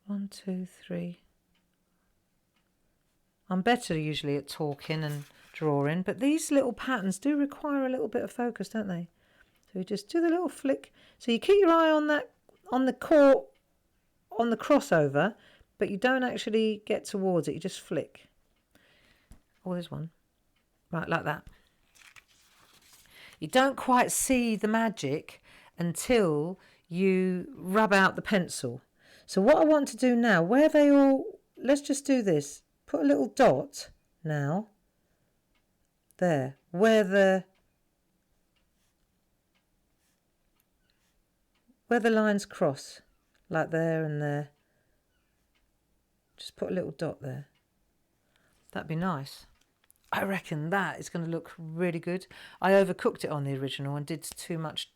1, 2, 3. I'm better usually at talking and drawing, but these little patterns do require a little bit of focus, don't they? So you just do the little flick. So you keep your eye on the crossover, but you don't actually get towards it. You just flick. Oh, there's one. Right, like that. You don't quite see the magic until you rub out the pencil. So what I want to do now, let's just do this. Put a little dot now. There, where the lines cross, like there and there. Just put a little dot there. That'd be nice. I reckon that is going to look really good. I overcooked it on the original and did too much.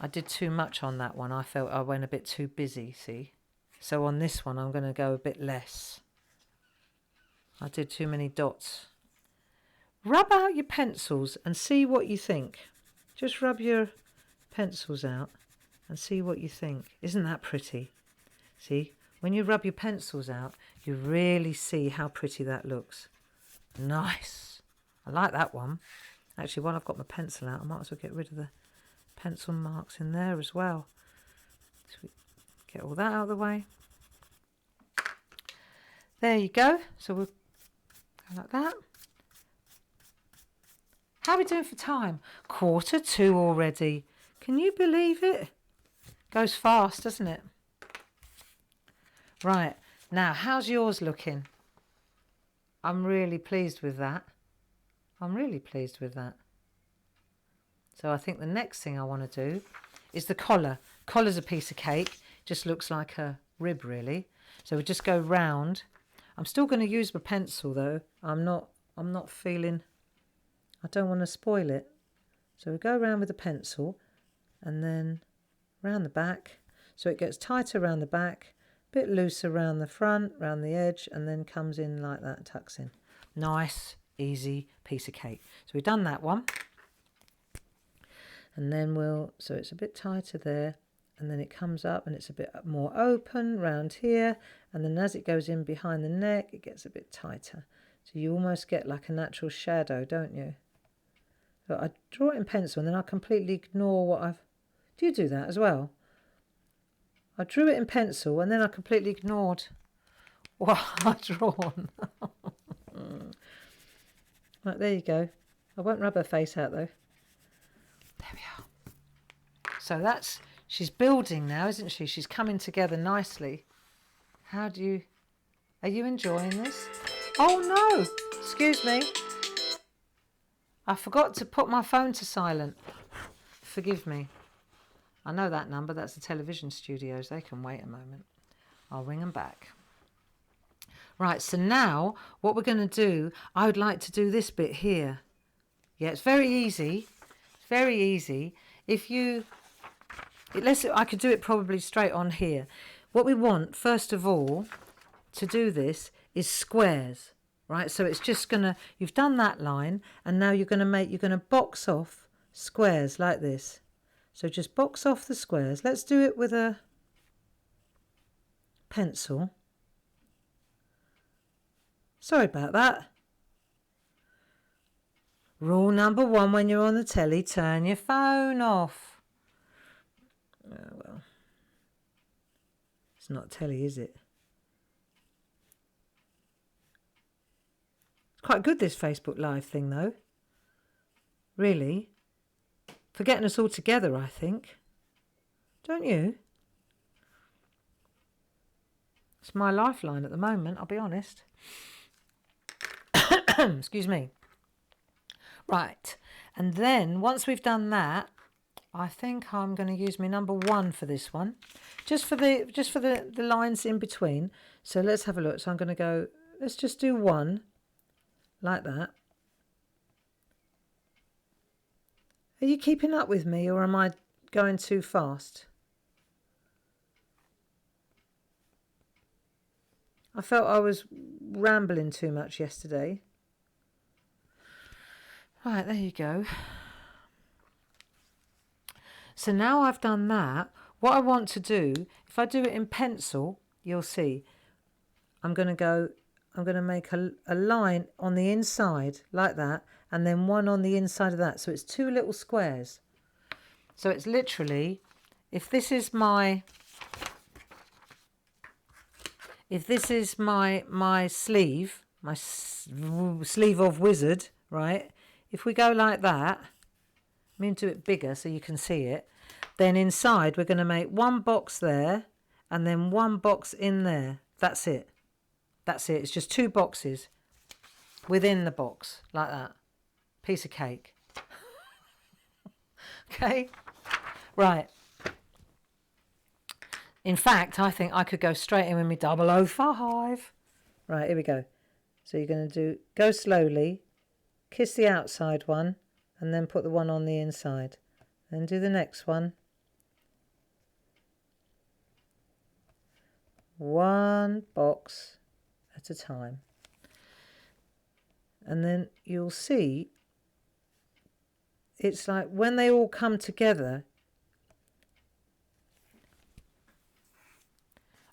I did too much on that one. I felt I went a bit too busy, see? So on this one, I'm going to go a bit less. I did too many dots. Rub out your pencils and see what you think. Just rub your pencils out and see what you think. Isn't that pretty? See, when you rub your pencils out, you really see how pretty that looks. Nice. I like that one. Actually, while I've got my pencil out, I might as well get rid of the pencil marks in there as well. So we get all that out of the way. There you go. So we'll go like that. How are we doing for time? 1:45 already. Can you believe it? Goes fast, doesn't it? Right. Now, how's yours looking? I'm really pleased with that. I'm really pleased with that. So I think the next thing I want to do is the collar. Collar's a piece of cake. Just looks like a rib, really. So we just go round. I'm still going to use my pencil, though. I'm not feeling... I don't want to spoil it. So we go around with the pencil and then round the back. So it gets tighter around the back, a bit looser around the front, around the edge, and then comes in like that, tucks in. Nice, easy piece of cake. So we've done that one. And then so it's a bit tighter there, and then it comes up and it's a bit more open round here. And then as it goes in behind the neck, it gets a bit tighter. So you almost get like a natural shadow, don't you? So I draw it in pencil and then I completely ignore what I've... Do you do that as well? I drew it in pencil and then I completely ignored what I'd drawn. Right, there you go. I won't rub her face out though. There we are. So that's... She's building now, isn't she? She's coming together nicely. How do you... Are you enjoying this? Oh no! Excuse me. I forgot to put my phone to silent. Forgive me. I know that number. That's the television studios. They can wait a moment. I'll ring them back. Right, so now what we're going to do, I would like to do this bit here. Yeah, it's very easy. It's very easy. If you... I could do it probably straight on here. What we want, first of all, to do this is squares. Right, so it's just going to... You've done that line, and now you're going to box off squares like this. So just box off the squares. Let's do it with a pencil. Sorry about that. Rule number 1 when you're on the telly, turn your phone off. Oh, well. It's not telly, is it? It's quite good, this Facebook Live thing, though. Really. For getting us all together, I think. Don't you? It's my lifeline at the moment, I'll be honest. Excuse me. Right. And then, once we've done that, I think I'm going to use my number 1 for this one. Just for the lines in between. So let's have a look. So I'm going to go, let's just do 1. Like that. Are you keeping up with me, or am I going too fast? I felt I was rambling too much yesterday. Right, there you go. So now I've done that, what I want to do, if I do it in pencil, you'll see, I'm going to make a line on the inside like that, and then one on the inside of that. So it's 2 little squares. So it's literally, if this is my sleeve, my sleeve of wizard, right? If we go like that, I mean, do it bigger so you can see it. Then inside we're going to make 1 box there, and then 1 box in there. That's it. That's it. It's just 2 boxes within the box, like that. Piece of cake. Okay? Right. In fact, I think I could go straight in with me 005. Right, here we go. So you're going to go slowly, kiss the outside one, and then put the one on the inside. Then do the next one. 1 box at a time. And then you'll see it's like when they all come together,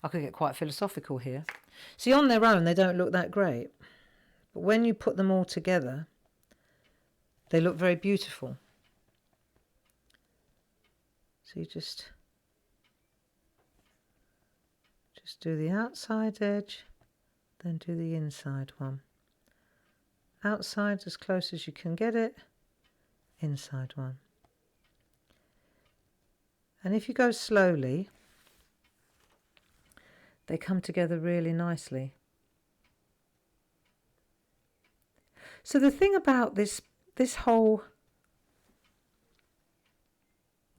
I could get quite philosophical here. See, on their own they don't look that great, but when you put them all together, They look very beautiful. So you just do the outside edge, then do the inside one. Outside as close as you can get it, inside one. And if you go slowly, they come together really nicely. So the thing about this whole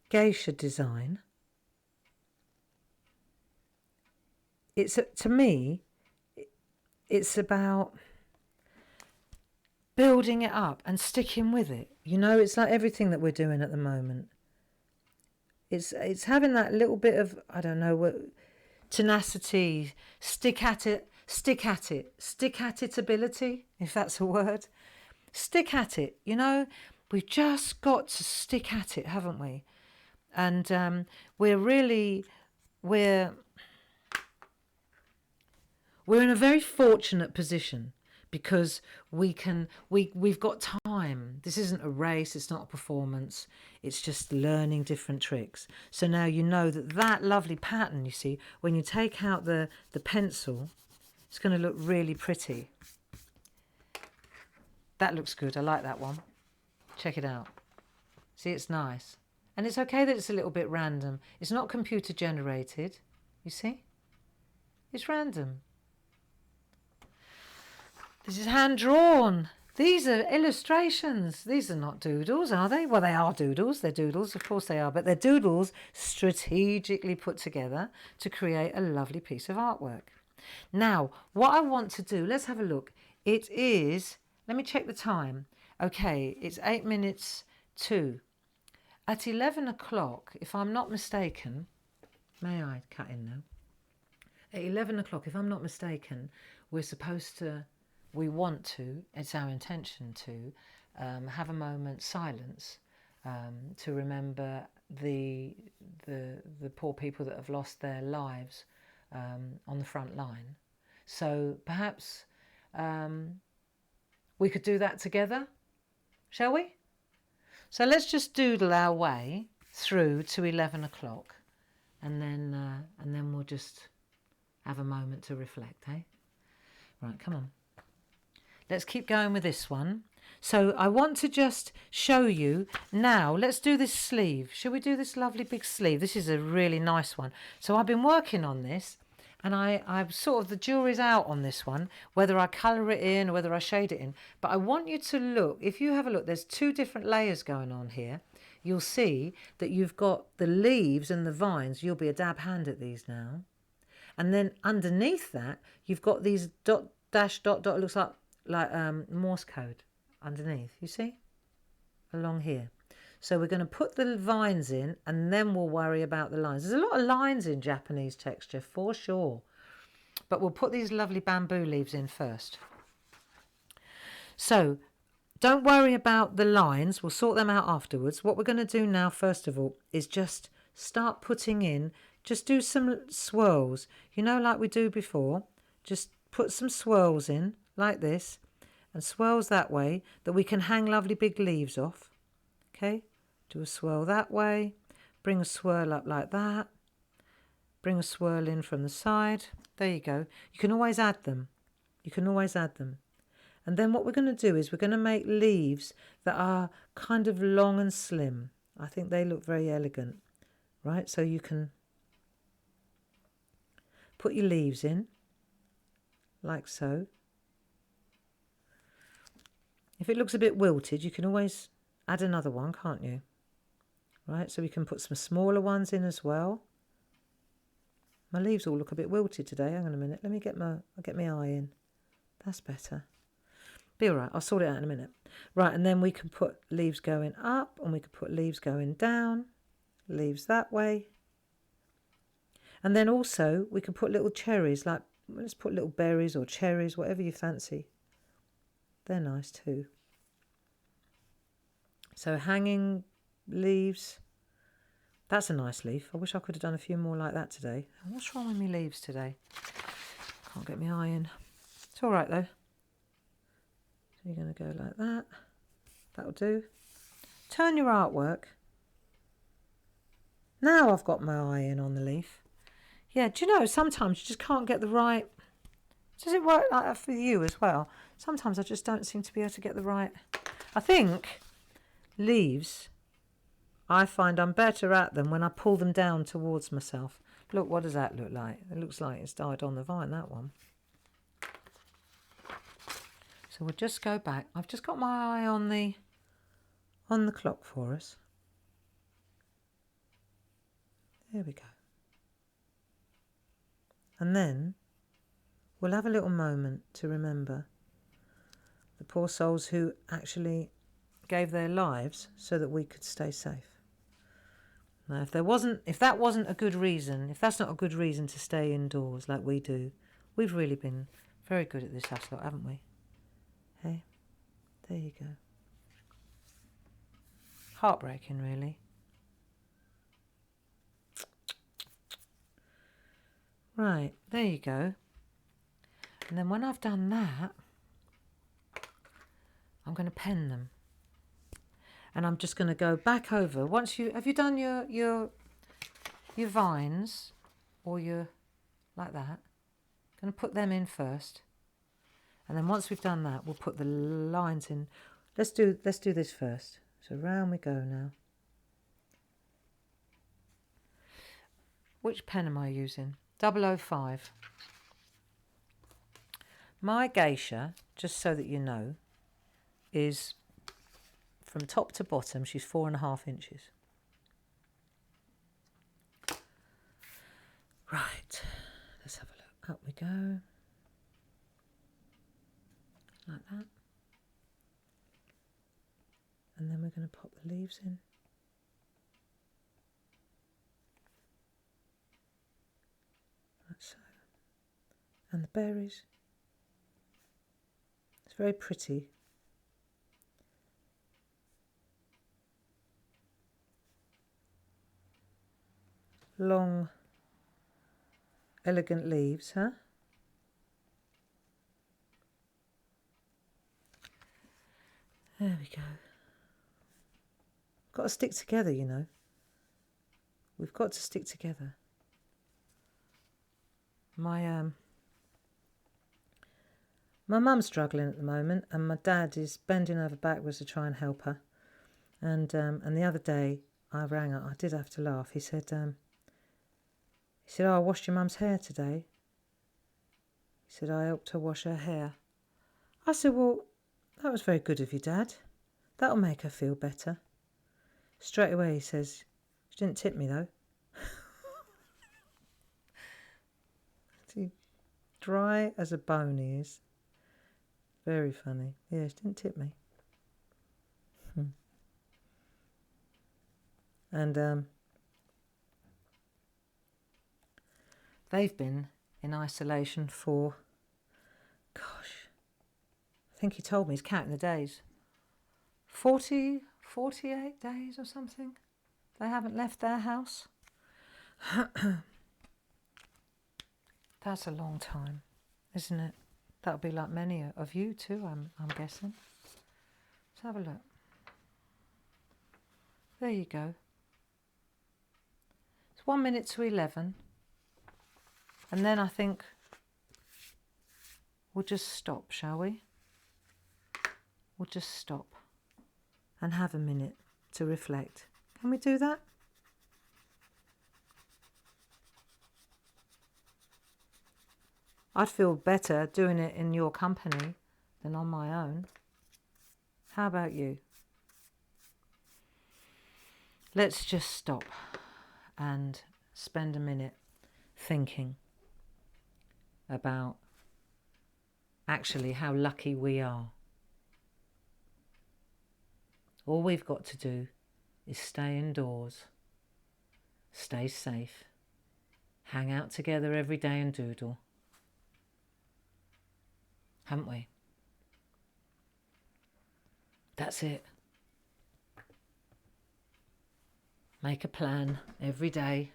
geisha design, to me, it's about building it up and sticking with it. You know, it's like everything that we're doing at the moment. It's having that little bit of, I don't know, what, tenacity, stick at it ability, if that's a word. Stick at it, you know, we've just got to stick at it, haven't we? And we're in a very fortunate position because we've got time. This isn't a race, it's not a performance, it's just learning different tricks. So now you know that lovely pattern, you see, when you take out the pencil, it's going to look really pretty. That looks good. I like that one. Check it out. See, it's nice. And it's okay that it's a little bit random. It's not computer generated. You see? It's random. This is hand drawn. These are illustrations. These are not doodles, are they? Well, they are doodles. They're doodles. Of course they are. But they're doodles strategically put together to create a lovely piece of artwork. Now, what I want to do, let's have a look. It is... Let me check the time. Okay, it's 8 minutes to. At 11 o'clock, if I'm not mistaken, may I cut in now? At 11 o'clock, if I'm not mistaken, we want to, it's our intention to, have a moment's silence to remember the poor people that have lost their lives on the front line. So perhaps... we could do that together, shall we? So let's just doodle our way through to 11 o'clock and then we'll just have a moment to reflect, eh? Right, come on. Let's keep going with this one. So I want to just show you now, let's do this sleeve. Shall we do this lovely big sleeve? This is a really nice one. So I've been working on this. And I've sort of, the jury's out on this one, whether I colour it in or whether I shade it in. But I want you to look, if you have a look, there's two different layers going on here. You'll see that you've got the leaves and the vines. You'll be a dab hand at these now. And then underneath that, you've got these dot, it looks like Morse code underneath, you see? Along here. So we're going to put the vines in and then we'll worry about the lines. There's a lot of lines in Japanese texture for sure. But we'll put these lovely bamboo leaves in first. So don't worry about the lines. We'll sort them out afterwards. What we're going to do now, first of all, is just start putting in, just do some swirls. You know, like we do before. Just put some swirls in like this and swirls that way that we can hang lovely big leaves off. Okay, do a swirl that way, bring a swirl up like that, bring a swirl in from the side. There you go. You can always add them. You can always add them. And then what we're going to do is we're going to make leaves that are kind of long and slim. I think they look very elegant, right? So you can put your leaves in like so. If it looks a bit wilted, you can always add another one, can't you? Right, so we can put some smaller ones in as well. My leaves all look a bit wilted today. Hang on a minute. Let me get I'll get my eye in. That's better. Be all right. I'll sort it out in a minute. Right, and then we can put leaves going up and we can put leaves going down. Leaves that way. And then also we can put little cherries, like let's put little berries or cherries, whatever you fancy. They're nice too. So hanging leaves. That's a nice leaf. I wish I could have done a few more like that today. What's wrong with my leaves today? Can't get my eye in. It's all right though. So you're going to go like that. That'll do. Turn your artwork. Now I've got my eye in on the leaf. Yeah, do you know, sometimes you just can't get the right... Does it work like that for you as well? Sometimes I just don't seem to be able to get the right... I think leaves, I find I'm better at them when I pull them down towards myself. Look, what does that look like? It looks like it's died on the vine, that one. So we'll just go back. I've just got my eye on the clock for us. There we go. And then we'll have a little moment to remember the poor souls who actually gave their lives so that we could stay safe. Now, if that wasn't a good reason, if that's not a good reason to stay indoors like we do, we've really been very good at this hustle, haven't we? Hey, there you go. Heartbreaking, really. Right, there you go. And then when I've done that, I'm going to pen them. And I'm just going to go back over. Have you done your vines or your, like that? Going to put them in first. And then once we've done that, we'll put the lines in. Let's do this first. So round we go now. Which pen am I using? 005. My geisha, just so that you know, is from top to bottom, she's 4.5 inches. Right, let's have a look. Up we go. Like that. And then we're going to pop the leaves in. Like so. And the berries. It's very pretty. Long, elegant leaves, huh? There we go. Got to stick together, you know. We've got to stick together. My mum's struggling at the moment, and my dad is bending over backwards to try and help her. And the other day I rang her. I did have to laugh. He said, "Oh, I washed your mum's hair today." He said, "I helped her wash her hair." I said, "Well, that was very good of you, Dad. That'll make her feel better." Straight away he says, "She didn't tip me though." Dry as a bone he is. Very funny. Yeah, she didn't tip me. And they've been in isolation for, gosh, I think he told me, he's counting the days. 48 days or something. They haven't left their house. That's a long time, isn't it? That'll be like many of you too, I'm guessing. Let's have a look. There you go. It's 1 minute to 11. And then I think we'll just stop, shall we? We'll just stop and have a minute to reflect. Can we do that? I'd feel better doing it in your company than on my own. How about you? Let's just stop and spend a minute thinking about actually how lucky we are. All we've got to do is stay indoors, stay safe, hang out together every day and doodle. Haven't we? That's it. Make a plan every day.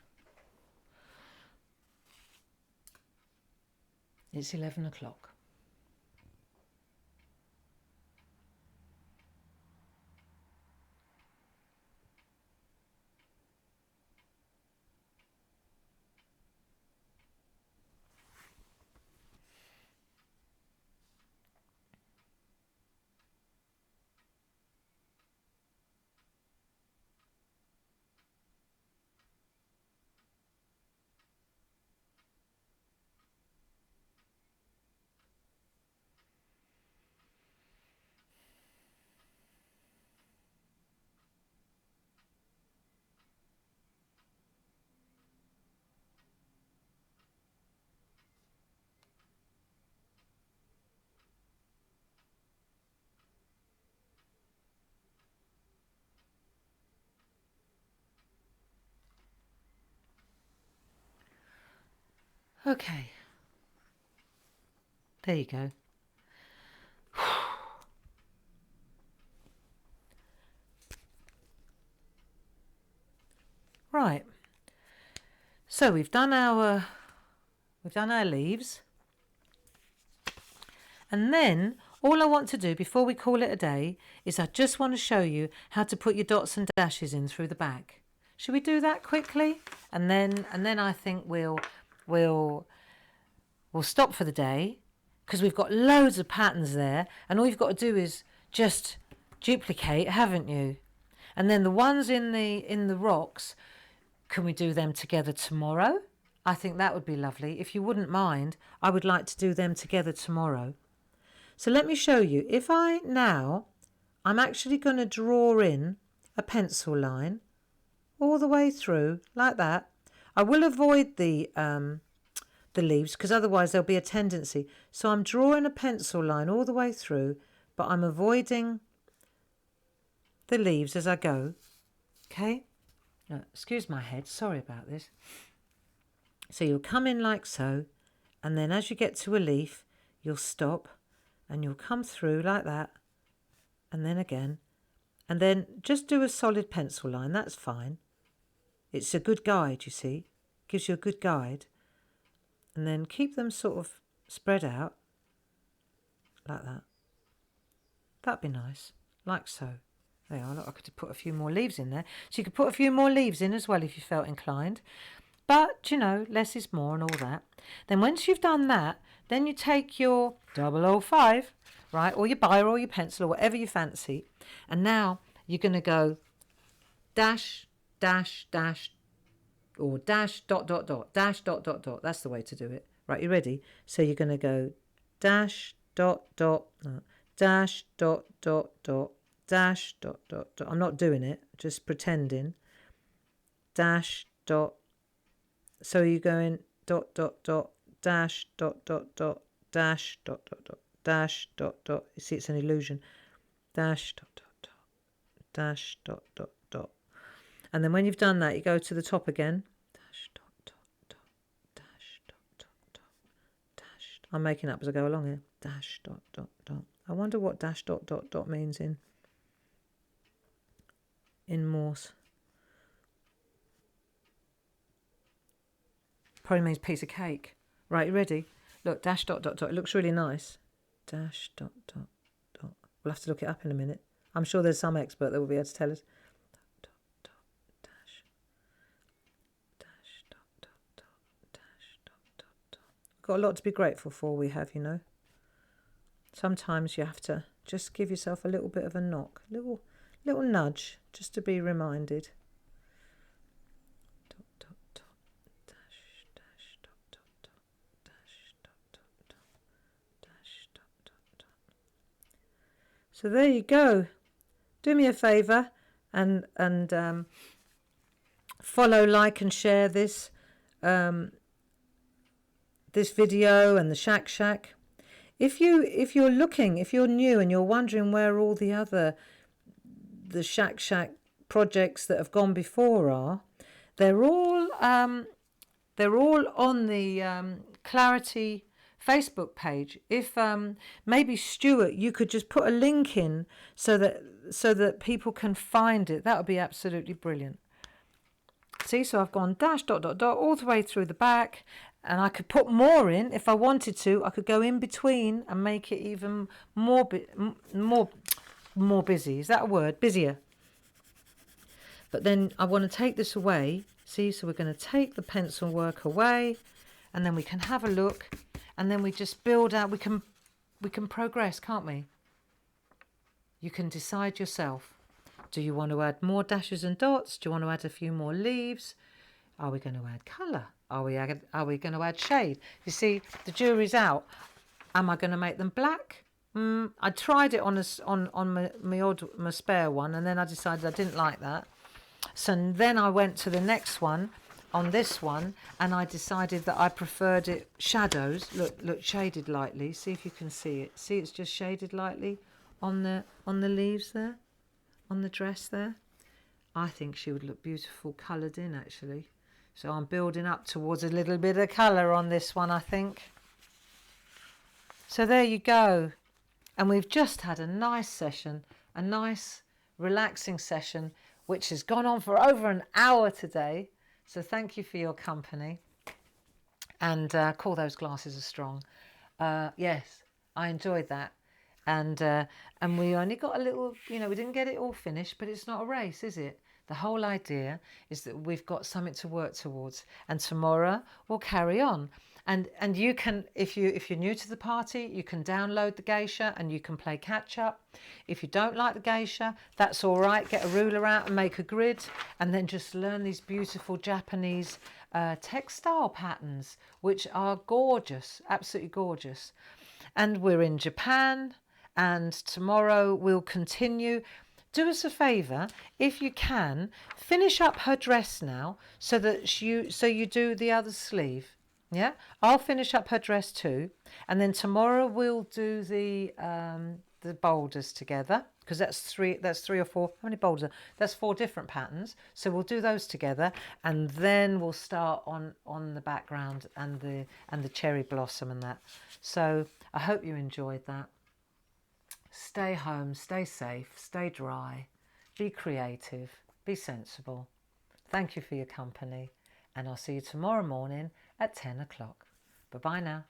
It's 11 o'clock. Okay. There you go. Right. So we've done our leaves. And then all I want to do before we call it a day is I just want to show you how to put your dots and dashes in through the back. Should we do that quickly? And then I think we'll stop for the day, because we've got loads of patterns there, and all you've got to do is just duplicate, haven't you? And then the ones in the rocks, can we do them together tomorrow? I think that would be lovely. If you wouldn't mind, I would like to do them together tomorrow. So let me show you. If I'm actually going to draw in a pencil line all the way through like that. I will avoid the leaves, because otherwise there'll be a tendency. So I'm drawing a pencil line all the way through, but I'm avoiding the leaves as I go. Okay? Now, excuse my head. Sorry about this. So you'll come in like so, and then as you get to a leaf, you'll stop. And you'll come through like that, and then again, and then just do a solid pencil line. That's fine. It's a good guide, you see. Gives you a good guide. And then keep them sort of spread out like that. That'd be nice, like so. There you are. Look, I could put a few more leaves in there. So you could put a few more leaves in as well if you felt inclined. But, you know, less is more and all that. Then once you've done that, then you take your 005, right, or your biro or your pencil or whatever you fancy. And now you're going to go dash, dash, dash, or dash, dot, dot, dot, dash, dot, dot, dot. That's the way to do it. Right, you ready? So you're going to go dash, dot, dot, dash, dot, dot, dot, dash, dot, dot, dot. I'm not doing it, just pretending. Dash, dot. So you're going dot, dot, dot, dash, dot, dot, dot, dash, dot, dot, dot, dash, dot, dot. You see, it's an illusion. Dash, dot, dot, dot, dash, dot, dot, dot. And then when you've done that, you go to the top again. Dash, dot, dot, dot, dash, dot, dot, dot, dash. I'm making up as I go along here. Dash, dot, dot, dot. I wonder what dash, dot, dot, dot means in Morse. Probably means piece of cake. Right, you ready? Look, dash, dot, dot, dot. It looks really nice. Dash, dot, dot, dot. We'll have to look it up in a minute. I'm sure there's some expert that will be able to tell us. Dot, dot, dot, dash. Dash, dot, dot, dot, dash, dot, dot, dot. We've got a lot to be grateful for, we have, you know. Sometimes you have to just give yourself a little bit of a knock, little nudge, just to be reminded. So there you go. Do me a favour and follow, like and share this this video and the SHAC. If you're new and you're wondering where all the SHAC projects that have gone before are, they're all on the Clarity Facebook page. If maybe Stuart, you could just put a link in so that people can find it. That would be absolutely brilliant. See, so I've gone dash, dot, dot, dot all the way through the back, and I could put more in if I wanted to. I could go in between and make it even more busy. Is that a word? Busier. But then I want to take this away. See, so we're going to take the pencil work away, and then we can have a look. And then we just build out. We can progress, can't we? You can decide yourself. Do you want to add more dashes and dots? Do you want to add a few more leaves? Are we going to add colour? Are we going to add shade? You see, the jury's out. Am I going to make them black? I tried it on my spare one, and then I decided I didn't like that. So then I went to the next one. On this one, and I decided that I preferred it shadows. Look, shaded lightly. See if you can see it. See, it's just shaded lightly on the leaves there, on the dress there. I think she would look beautiful coloured in, actually. So I'm building up towards a little bit of colour on this one, I think. So there you go. And we've just had a nice session, a nice relaxing session, which has gone on for over an hour today. So thank you for your company. And call those glasses are strong. Yes, I enjoyed that. And we only got a little, we didn't get it all finished, but it's not a race, is it? The whole idea is that we've got something to work towards, and tomorrow we'll carry on. And you can, if you're new to the party, you can download the geisha and you can play catch up. If you don't like the geisha, that's all right. Get a ruler out and make a grid, and then just learn these beautiful Japanese textile patterns, which are gorgeous, absolutely gorgeous. And we're in Japan, and tomorrow we'll continue. Do us a favour, if you can, finish up her dress now, so that you do the other sleeve. Yeah, I'll finish up her dress too, and then tomorrow we'll do the boulders together, because that's three or four. How many boulders? That's 4 different patterns. So we'll do those together, and then we'll start on the background and the cherry blossom and that. So I hope you enjoyed that. Stay home, stay safe, stay dry, be creative, be sensible. Thank you for your company, and I'll see you tomorrow morning at 10 o'clock. Bye-bye now.